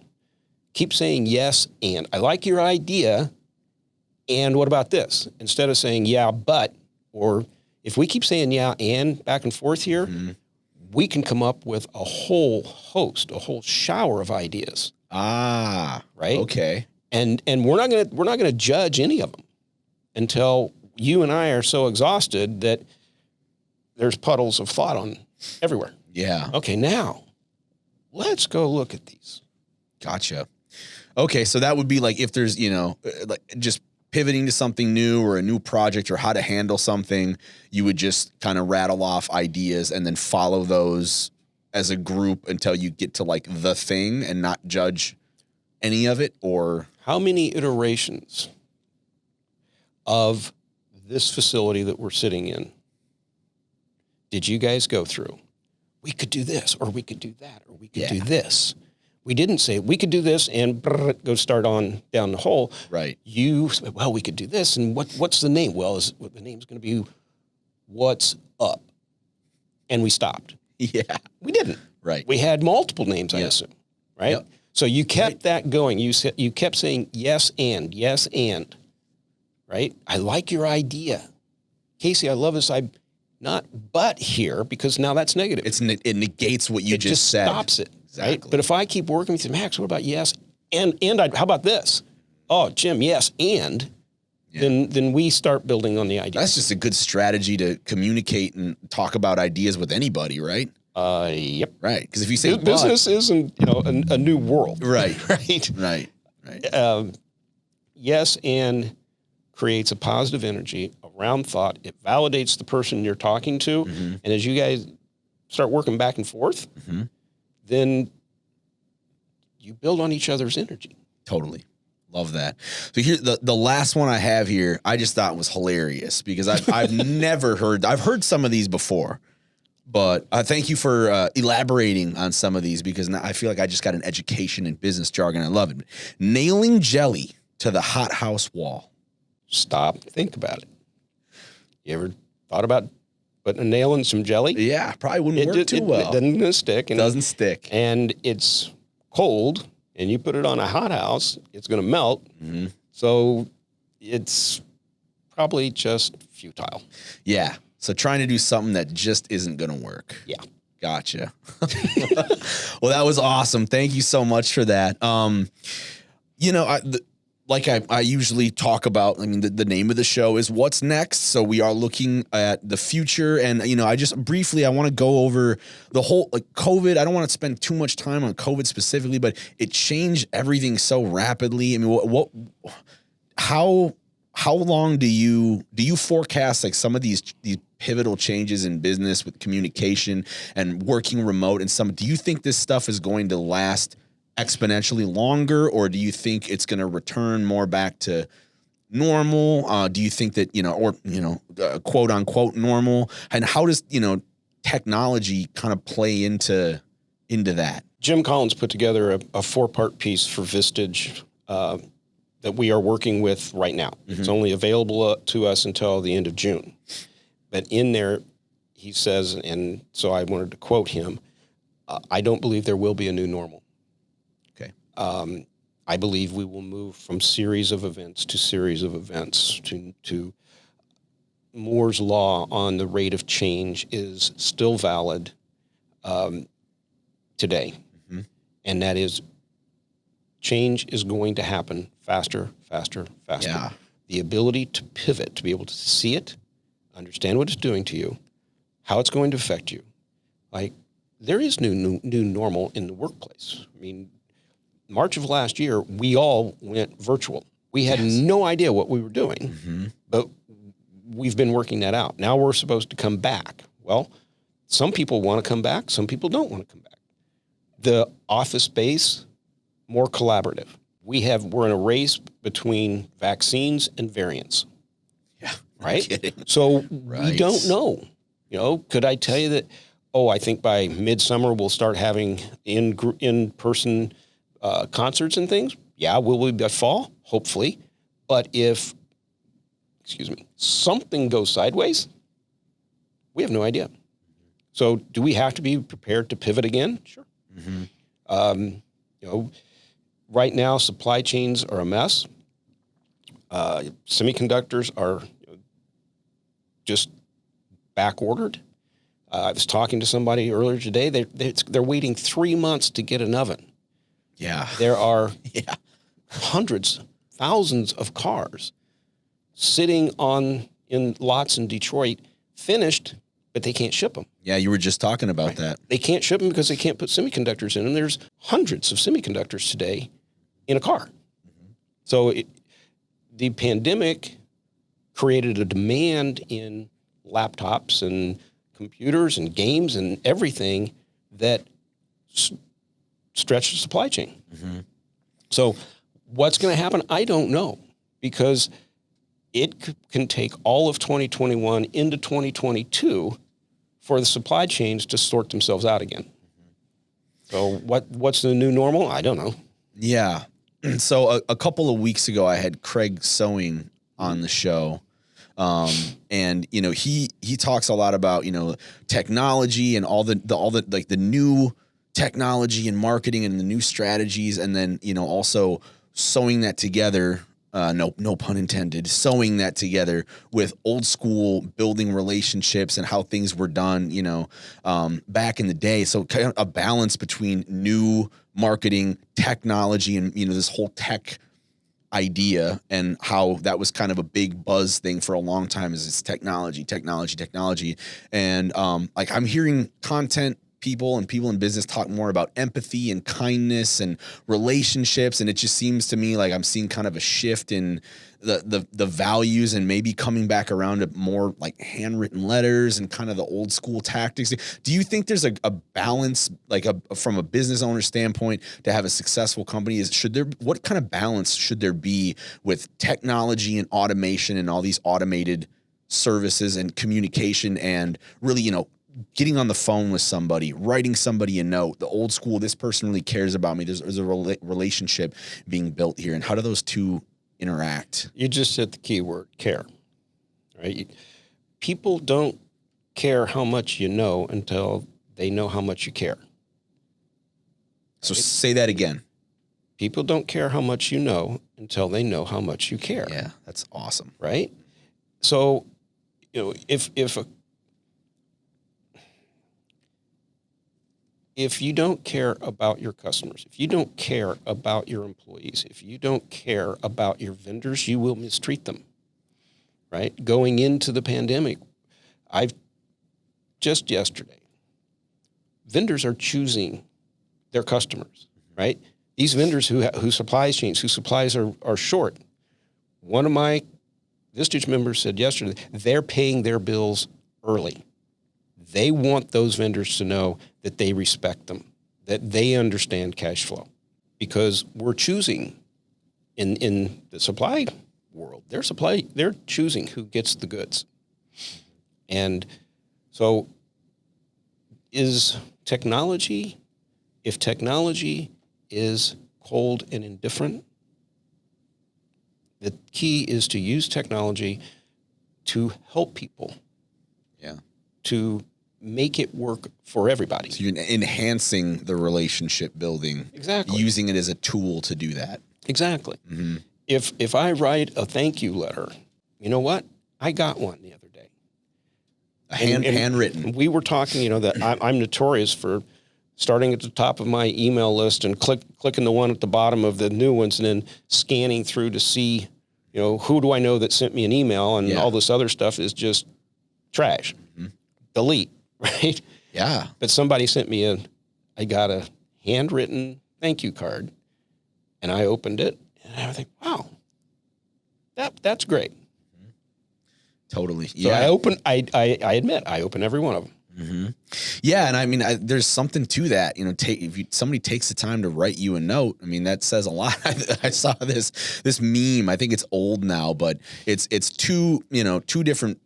Keep saying yes, and I like your idea. And what about this? Instead of saying, yeah, but, or if we keep saying yeah and back and forth here, we can come up with a whole shower of ideas. Ah, right. Okay. And we're not gonna judge any of them until you and I are so exhausted that there's puddles of thought on everywhere. Yeah. Okay, now let's go look at these. Gotcha. Okay, so that would be like if there's, you know, like just pivoting to something new or a new project or how to handle something, you would just kind of rattle off ideas and then follow those as a group until you get to like the thing and not judge any of it. Or how many iterations of this facility that we're sitting in did you guys go through? We could do this, or we could do that, or we could do this. We didn't say we could do this and go start on down the hole. Right. You said, well, we could do this. And what's the name? Well, the name's going to be What's Up. And we stopped. Yeah. We didn't. Right. We had multiple names, I assume. Right. Yep. So you kept that going. You kept saying yes and. Right. I like your idea. Casey, I love this. I'm not but here, because now that's negative. It negates what you just said. It stops it. Exactly. Right? But if I keep working with you, Max, what about yes? And how about this? Oh, Jim, yes, and then we start building on the idea. That's just a good strategy to communicate and talk about ideas with anybody, right? Yep. Right. Because if you say business isn't, you know, a new world. Right. Right. Right. Yes, and creates a positive energy around thought. It validates the person you're talking to. And as you guys start working back and forth, then you build on each other's energy. Totally. Love that. So here, the last one I have here, I just thought was hilarious because I've I've heard some of these before, but thank you for elaborating on some of these, because now I feel like I just got an education in business jargon. I love it. Nailing jelly to the hothouse wall. Stop. Think about it. You ever thought about putting a nail in some jelly? Yeah, probably wouldn't work too well. It doesn't stick. It doesn't stick. And it's cold, and you put it on a hothouse, it's going to melt. So it's probably just futile. Yeah. So trying to do something that just isn't going to work. Yeah. Gotcha. Well, that was awesome. Thank you so much for that. You know, like I usually talk about, I mean, the name of the show is What's Next. So we are looking at the future. And, you know, I want to go over the whole COVID. I don't want to spend too much time on COVID specifically, but it changed everything so rapidly. I mean, how long do you forecast like some of these pivotal changes in business with communication and working remote and some, do you think this stuff is going to last exponentially longer, or do you think it's going to return more back to normal? Do you think that, quote unquote normal? And how does, technology kind of play into into that? Jim Collins put together a 4-part piece for Vistage that we are working with right now. Mm-hmm. It's only available to us until the end of June. But in there, he says, and so I wanted to quote him, I don't believe there will be a new normal. Okay. I believe we will move from series of events to series of events to Moore's law on the rate of change is still valid today. Mm-hmm. And that is change is going to happen faster, faster, faster. Yeah. The ability to pivot, to be able to see it, understand what it's doing to you, how it's going to affect you. Like, there is new normal in the workplace. I mean, March of last year, we all went virtual. We had no idea what we were doing, mm-hmm. but we've been working that out. Now we're supposed to come back. Well, some people want to come back. Some people don't want to come back. The office space, more collaborative. We're in a race between vaccines and variants. Yeah. Right. So we don't know, could I tell you that, I think by midsummer we'll start having in-person concerts and things. Yeah. Will we by fall? Hopefully. But if, something goes sideways, we have no idea. So do we have to be prepared to pivot again? Sure. Mm-hmm. Right now supply chains are a mess. Semiconductors are just back ordered. I was talking to somebody earlier today. They're waiting 3 months to get an oven. Yeah. There are hundreds, thousands of cars sitting in lots in Detroit, finished, but they can't ship them. Yeah, you were just talking about that. They can't ship them because they can't put semiconductors in them. There's hundreds of semiconductors today in a car. Mm-hmm. So the pandemic created a demand in laptops and computers and games and everything that stretched the supply chain. Mm-hmm. So what's going to happen? I don't know, because it can take all of 2021 into 2022 for the supply chains to sort themselves out again. So what's the new normal? I don't know. Yeah. So a couple of weeks ago, I had Craig Sewing on the show. And he talks a lot about, technology and all the like the new technology and marketing and the new strategies. And then, also sewing that together, no pun intended, sewing that together with old school building relationships and how things were done, back in the day. So kind of a balance between new marketing, technology, and, this whole tech idea, and how that was kind of a big buzz thing for a long time, is it's technology. And I'm hearing content people in business talk more about empathy and kindness and relationships, and it just seems to me like I'm seeing kind of a shift in the values, and maybe coming back around to more like handwritten letters and kind of the old school tactics. Do you think there's a balance, like from a business owner standpoint, to have a successful company? What kind of balance should there be with technology and automation and all these automated services and communication, and really, getting on the phone with somebody, writing somebody a note, the old school, this person really cares about me. There's a relationship being built here. And how do those two interact? You just said the key word, care, right? People don't care how much you know until they know how much you care. So say that again. People don't care how much you know until they know how much you care. Yeah, that's awesome. Right? So, if you don't care about your customers, if you don't care about your employees, if you don't care about your vendors, you will mistreat them, right? Going into the pandemic, just yesterday, vendors are choosing their customers, right? These vendors who supplies are short. One of my Vistage members said yesterday, they're paying their bills early. They want those vendors to know that they respect them, that they understand cash flow, because we're choosing in the supply world, they're choosing who gets the goods. And so is technology if technology is cold and indifferent, the key is to use technology to help people. Yeah. To make it work for everybody. So you're enhancing the relationship building. Exactly. Using it as a tool to do that. Exactly. If I write a thank you letter, you know what? I got one the other day. Handwritten. We were talking, that I'm notorious for starting at the top of my email list and clicking the one at the bottom of the new ones and then scanning through to see, who do I know that sent me an email, and all this other stuff is just trash. Delete, right? Yeah. But somebody sent me I got a handwritten thank you card, and I opened it and I think, wow, that's great. Totally. So I admit I open every one of them. Yeah, and I mean, there's something to that. If somebody takes the time to write you a note, I mean, that says a lot. I saw this meme. I think it's old now, but it's two different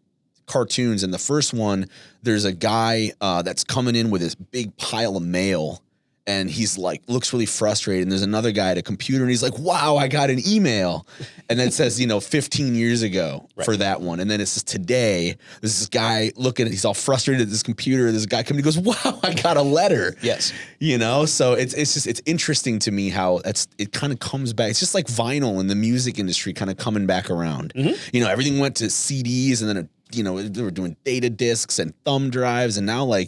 cartoons. And the first one, there's a guy that's coming in with this big pile of mail, and he's like, looks really frustrated. And there's another guy at a computer, and he's like, wow, I got an email. And then it says, 15 years ago for that one. And then it says today, there's this guy looking at, he's all frustrated at this computer. There's a guy coming, he goes, wow, I got a letter. Yes. So it's interesting to me how it kind of comes back. It's just like vinyl in the music industry kind of coming back around. Everything went to CDs, and then they were doing data discs and thumb drives, and now I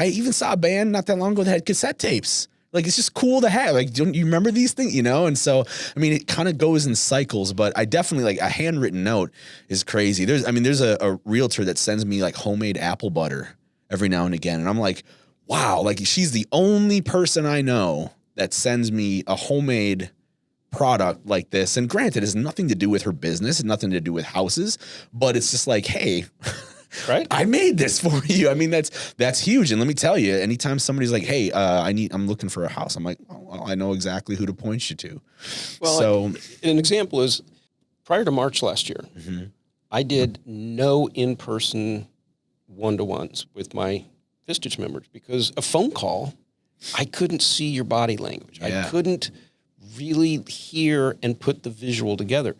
even saw a band not that long ago that had cassette tapes. Like, it's just cool to have. Like, don't you remember these things? And so, I mean, it kind of goes in cycles, but I definitely a handwritten note is crazy. There's a realtor that sends me homemade apple butter every now and again. And I'm like, wow, she's the only person I know that sends me a homemade product like this. And granted, it has nothing to do with her business and nothing to do with houses, but it's just like, hey, right? I made this for you. I mean, that's huge. And let me tell you, anytime somebody's like, hey, I'm looking for a house, I'm like, well, I know exactly who to point you to. Well, so an example is prior to March last year, I did no in-person one-to-ones with my Vistage members because a phone call, I couldn't see your body language. Yeah. I couldn't really hear and put the visual together.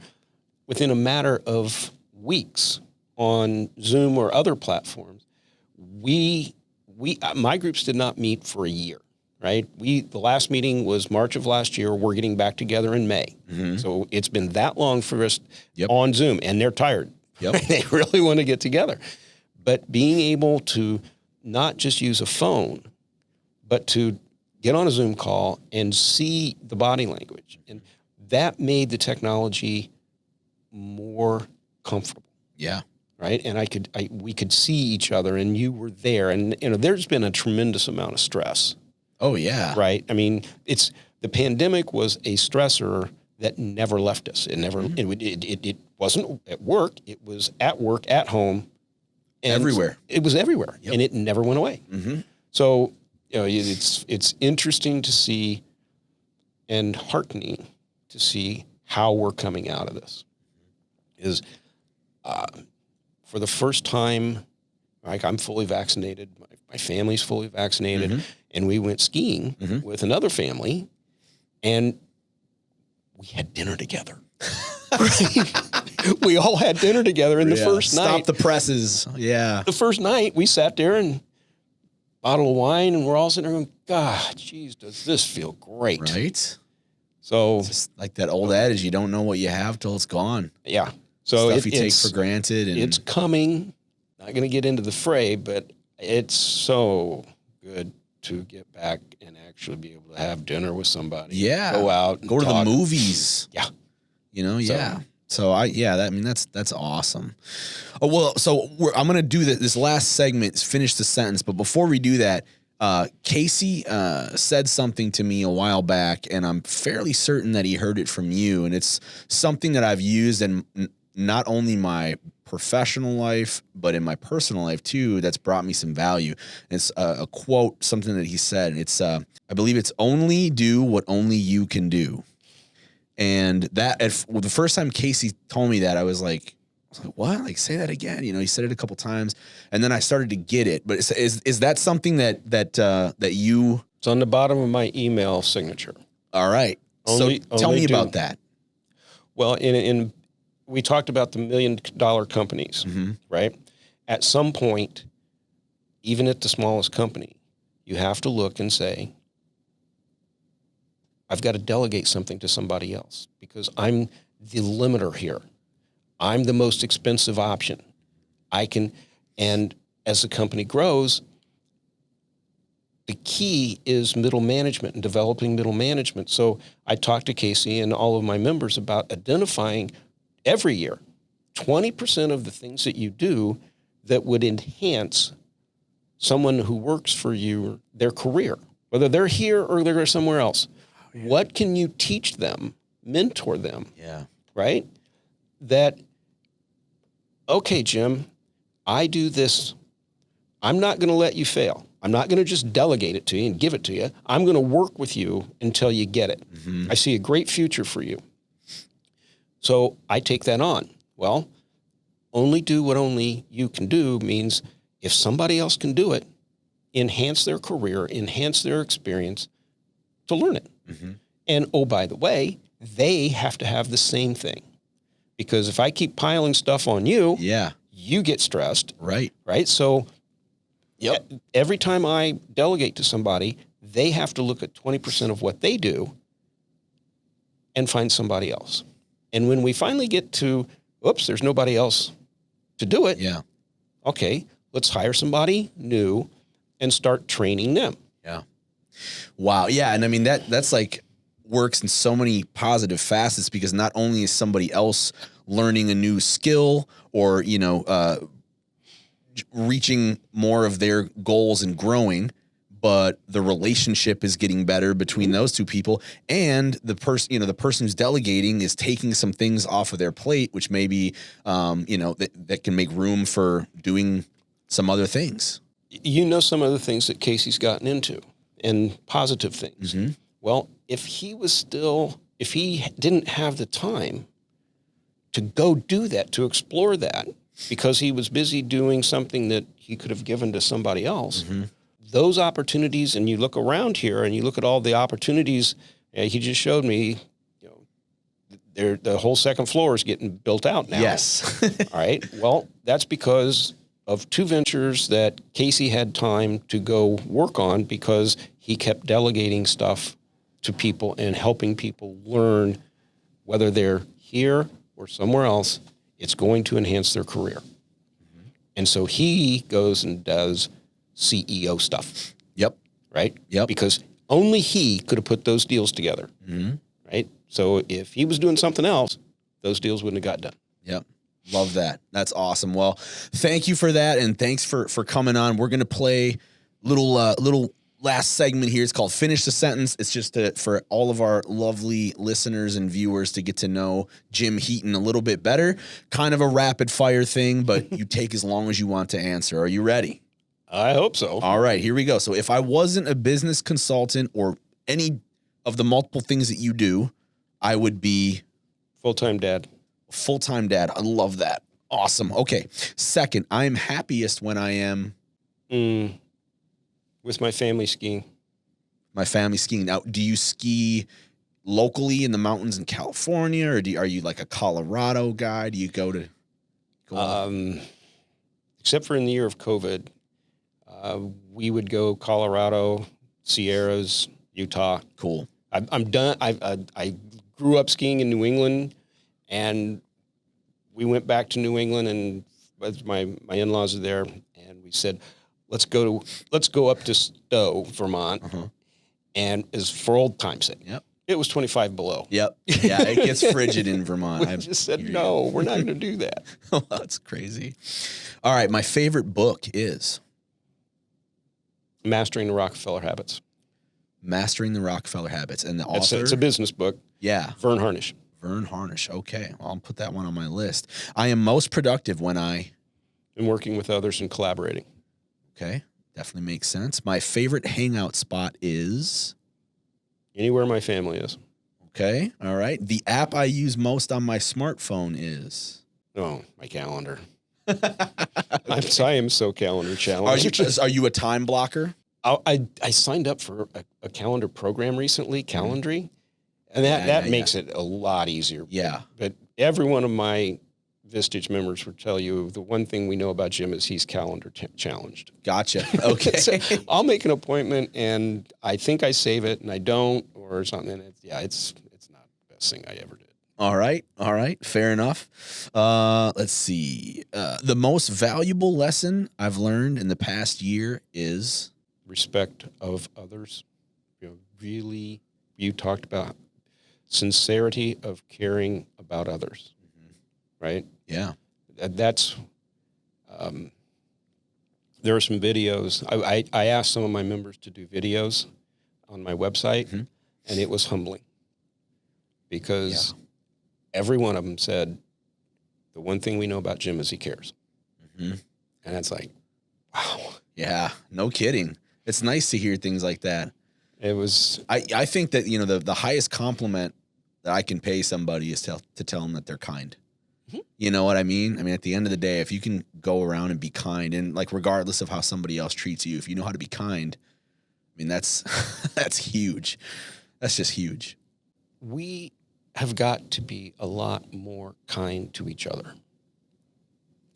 Within a matter of weeks on Zoom or other platforms, my groups did not meet for a year, right? The last meeting was March of last year. We're getting back together in May. So it's been that long for us on Zoom, and they're tired. They really want to get together. But being able to not just use a phone, but to get on a Zoom call and see the body language. And that made the technology more comfortable. Yeah. Right. And we could see each other, and you were there. And, there's been a tremendous amount of stress. Oh yeah. Right. I mean, the pandemic was a stressor that never left us. It never, it wasn't at work. It was at work, at home. And everywhere. It was everywhere. And it never went away. So, it's interesting to see and heartening to see how we're coming out of this. For the first time, I'm fully vaccinated. My family's fully vaccinated, and we went skiing with another family, and we had dinner together. We all had dinner together in the first night. Stop the presses. Yeah. The first night, we sat there and bottle of wine, and we're all sitting there going, God, geez, does this feel great? Right? So it's just like that old adage, you don't know what you have till it's gone. Yeah. So stuff you take for granted. And it's coming. Not going to get into the fray, but it's so good to get back and actually be able to have dinner with somebody. Yeah. Go out. Go to the movies. Yeah. Yeah. So that's awesome. Oh, well, so I'm going to do this last segment, finish the sentence. But before we do that, Casey said something to me a while back, and I'm fairly certain that he heard it from you. And it's something that I've used in not only my professional life, but in my personal life too, that's brought me some value. It's a quote, something that he said. It's, I believe it's only do what only you can do. And that, the first time Casey told me that, I was like, what? Like, say that again. He said it a couple times, and then I started to get it. But is that something that you It's on the bottom of my email signature. All right. So tell me about that. Well, we talked about the $1 million companies, right? At some point, even at the smallest company, you have to look and say, I've got to delegate something to somebody else because I'm the limiter here. I'm the most expensive option. And as the company grows, the key is middle management and developing middle management. So I talked to Casey and all of my members about identifying every year 20% of the things that you do that would enhance someone who works for you, their career, whether they're here or they're somewhere else. Oh, yeah. What can you teach them, mentor them? Yeah. Right? That, okay, Jim, I do this. I'm not going to let you fail. I'm not going to just delegate it to you and give it to you. I'm going to work with you until you get it. I see a great future for you. So I take that on. Well, only do what only you can do means if somebody else can do it, enhance their career, enhance their experience to learn it. And oh, by the way, they have to have the same thing. Because if I keep piling stuff on you, you get stressed. Right. Right. So every time I delegate to somebody, they have to look at 20% of what they do and find somebody else. And when we finally get to, oops, there's nobody else to do it. Yeah. Okay, let's hire somebody new and start training them. Yeah. Wow. Yeah. And I mean, that's like works in so many positive facets because not only is somebody else learning a new skill or, reaching more of their goals and growing, but the relationship is getting better between those two people. And the person who's delegating is taking some things off of their plate, which maybe, that can make room for doing some other things. Some of the things that Casey's gotten into and positive things. Well, if he didn't have the time to go do that, to explore that, because he was busy doing something that he could have given to somebody else, those opportunities, and you look around here and you look at all the opportunities, he just showed me, the whole second floor is getting built out now. Yes. All right. Well, that's because of two ventures that Casey had time to go work on because he kept delegating stuff to people and helping people learn whether they're here or somewhere else, it's going to enhance their career. And so he goes and does CEO stuff. Yep. Right? Yep. Because only he could have put those deals together. Right? So if he was doing something else, those deals wouldn't have got done. Yep. Love that. That's awesome. Well, thank you for that. And thanks for coming on. We're going to play little last segment here. It's called Finish the Sentence. It's just for all of our lovely listeners and viewers to get to know Jim Heaton a little bit better. Kind of a rapid fire thing, but you take as long as you want to answer. Are you ready? I hope so. All right, here we go. So if I wasn't a business consultant or any of the multiple things that you do, I would be full-time dad. Full-time dad. I love that. Awesome. Okay. Second, I'm happiest when I am with my family skiing. My family skiing. Now, do you ski locally in the mountains in California, or are you like a Colorado guy? Do you go except for in the year of COVID, we would go Colorado, Sierras, Utah. Cool. I'm done. I grew up skiing in New England, and we went back to New England, and my in-laws are there, and we said, let's go up to Stowe, Vermont, and is for old time's sake. Yep. It was 25 below. Yep. Yeah, it gets frigid in Vermont. We just said, no, we're not going to do that. Oh, that's crazy. All right, my favorite book is Mastering the Rockefeller Habits. Mastering the Rockefeller Habits. And the author? It's a business book. Yeah. Vern Harnish. Vern Harnish. Okay. Well, I'll put that one on my list. I am most productive when I am working with others and collaborating. Okay. Definitely makes sense. My favorite hangout spot is anywhere my family is. Okay. All right. The app I use most on my smartphone is my calendar. I am so calendar challenged. Are you a time blocker? I signed up for a calendar program recently, Calendly, and that makes it a lot easier. Yeah. But every one of my Vistage members would tell you the one thing we know about Jim is he's calendar challenged. Gotcha. Okay. So I'll make an appointment and I think I save it and I don't or something. It's not the best thing I ever did. All right. Fair enough. Let's see. The most valuable lesson I've learned in the past year is respect of others. Really, you talked about sincerity of caring about others, right? Yeah. That's, there are some videos. I asked some of my members to do videos on my website, and it was humbling because every one of them said, the one thing we know about Jim is he cares. And it's like, wow. Yeah, no kidding. It's nice to hear things like that. It was. I think that, the highest compliment that I can pay somebody is to tell them that they're kind. You know what I mean? I mean, at the end of the day, if you can go around and be kind, and like regardless of how somebody else treats you, if you know how to be kind, I mean, that's huge. That's just huge. We have got to be a lot more kind to each other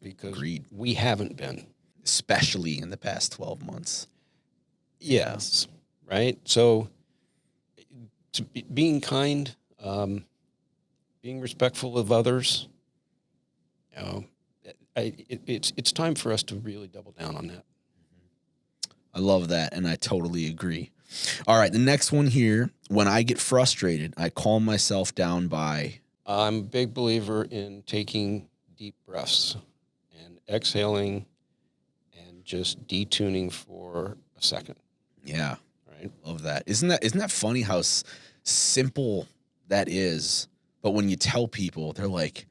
because Agreed. We haven't been. Especially in the past 12 months. Yes. Right. So being kind, being respectful of others, it's time for us to really double down on that. I love that, and I totally agree. All right, the next one here. When I get frustrated, I calm myself down by... I'm a big believer in taking deep breaths and exhaling and just detuning for a second. Yeah, right. Love that. Isn't that funny how simple that is? But when you tell people, they're like,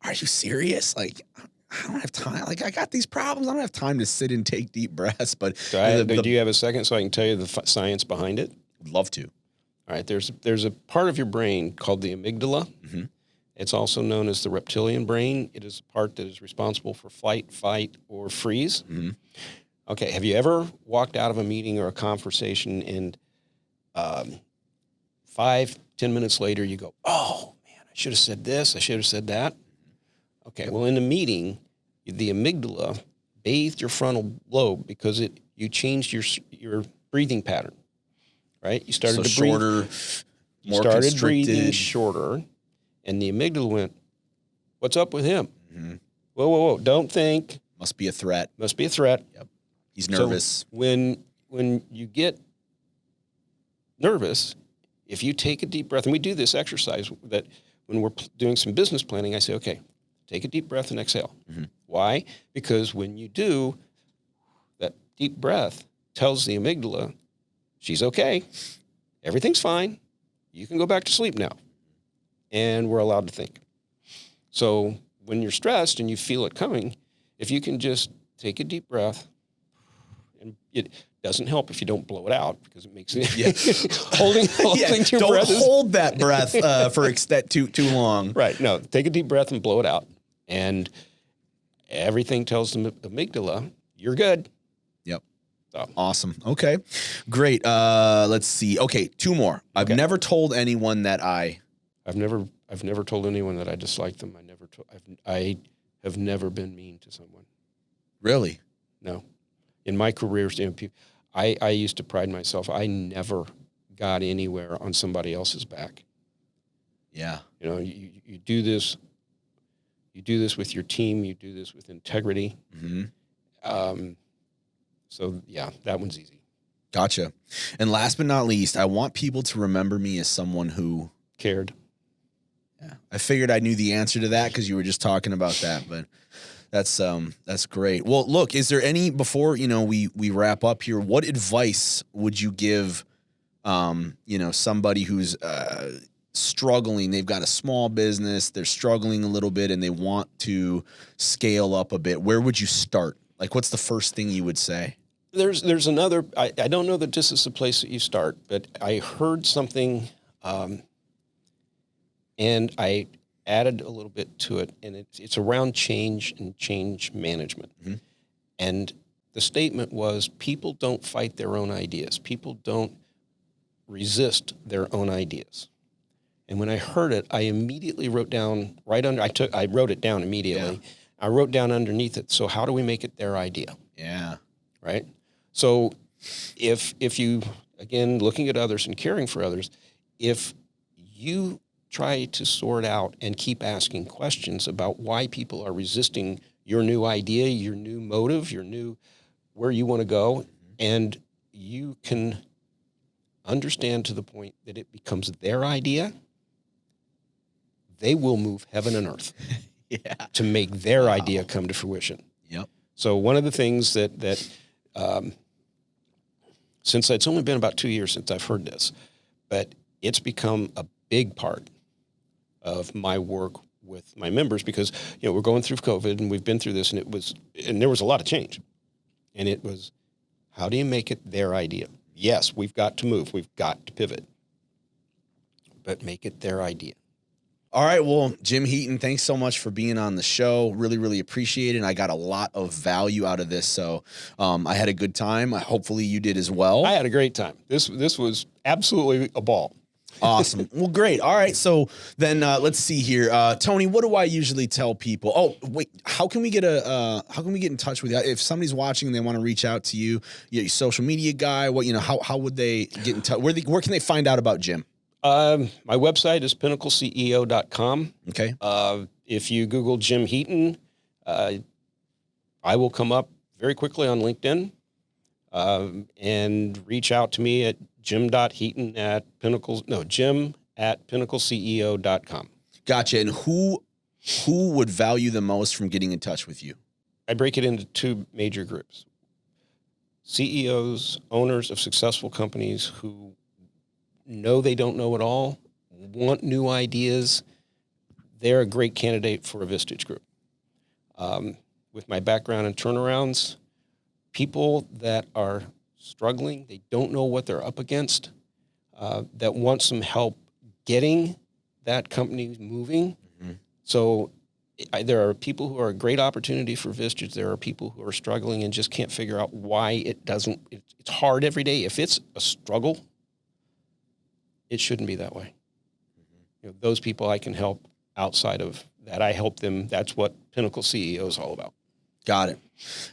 "Are you serious? Like, I don't have time. Like, I got these problems. I don't have time to sit and take deep breaths." But do you have a second so I can tell you the science behind it? Would love to. All right. There's a part of your brain called the amygdala. It's also known as the reptilian brain. It is a part that is responsible for flight, fight, or freeze. Okay. Have you ever walked out of a meeting or a conversation and 5-10 minutes later you go, "Oh man, I should have said this. I should have said that." Okay. Well, in the meeting, the amygdala bathed your frontal lobe because you changed your breathing pattern, right? You started to breathe shorter, more started constricted. breathing shorter, and the amygdala went, "What's up with him? Whoa! Don't think. Must be a threat. Must be a threat." Yep. He's nervous. So when you get nervous, if you take a deep breath, and we do this exercise that when we're doing some business planning, I say, okay, take a deep breath and exhale. Why? Because when you do, that deep breath tells the amygdala, she's okay. Everything's fine. You can go back to sleep now. And we're allowed to think. So when you're stressed and you feel it coming, if you can just take a deep breath, and it doesn't help if you don't blow it out because it makes it holding your don't breath. Don't hold that breath for too long. Right. No, take a deep breath and blow it out. And everything tells the amygdala, you're good. Yep. So. Awesome. Okay. Great. Let's see. Okay, two more. I've never told anyone that I've never told anyone that I dislike them. I have never been mean to someone. Really? No. In my career, I used to pride myself. I never got anywhere on somebody else's back. Yeah. You do this. You do this with your team. You do this with integrity. So yeah, that one's easy. Gotcha. And last but not least, I want people to remember me as someone who cared. Yeah. I figured I knew the answer to that because you were just talking about that, but that's great. Well, look, is there any, before, we wrap up here, what advice would you give, somebody who's, struggling, they've got a small business, they're struggling a little bit and they want to scale up a bit? Where would you start? Like, what's the first thing you would say? There's another, I don't know that this is the place that you start, but I heard something, and I added a little bit to it, and it's around change and change management. And the statement was, people don't fight their own ideas. People don't resist their own ideas. And when I heard it, I immediately wrote down I wrote it down immediately. Yeah. I wrote down underneath it, so how do we make it their idea? Yeah. Right? So if you, again, looking at others and caring for others, if you try to sort out and keep asking questions about why people are resisting your new idea, your new motive, your new where you want to go, and you can understand to the point that it becomes their idea, they will move heaven and earth to make their idea come to fruition. Yep. So one of the things that since it's only been about 2 years since I've heard this, but it's become a big part of my work with my members because, we're going through COVID and we've been through this and there was a lot of change. And it was, how do you make it their idea? Yes, we've got to move. We've got to pivot. But make it their idea. All right. Well, Jim Heaton, thanks so much for being on the show. Really, really appreciate it. And I got a lot of value out of this. So I had a good time. Hopefully you did as well. I had a great time. This was absolutely a ball. Awesome. Well, great. All right. So then let's see here. Tony, what do I usually tell people? Oh, wait, how can we get in touch with you? If somebody's watching and they want to reach out to you, your social media guy, how would they get in touch? Where can they find out about Jim? My website is pinnacleceo.com. Okay. If you Google Jim Heaton, I will come up very quickly on LinkedIn, and reach out to me at jim.heaton at jim@pinnacleceo.com. Gotcha. And who would value the most from getting in touch with you? I break it into two major groups. CEOs, owners of successful companies who know they don't know it all, want new ideas. They're a great candidate for a Vistage group. With my background in turnarounds, people that are struggling, they don't know what they're up against, that want some help getting that company moving. Mm-hmm. So there are people who are a great opportunity for Vistage. There are people who are struggling and just can't figure out why it's hard every day. If it's a struggle, it shouldn't be that way. Mm-hmm. Those people I can help outside of that. I help them. That's what Pinnacle CEO is all about. Got it.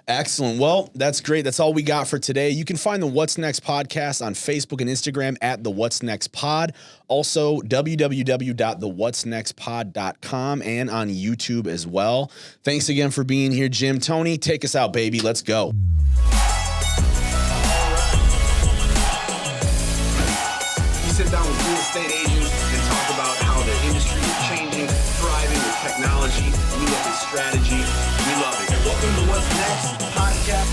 Excellent. Well, that's great. That's all we got for today. You can find the What's Next podcast on Facebook and Instagram at the What's Next Pod. Also, www.thewhatsnextpod.com and on YouTube as well. Thanks again for being here, Jim. Tony, take us out, baby. Let's go. You sit down with real estate agents and talk about how the industry is changing, thriving with technology. We look at strategy. We love it. And welcome to What's Next podcast.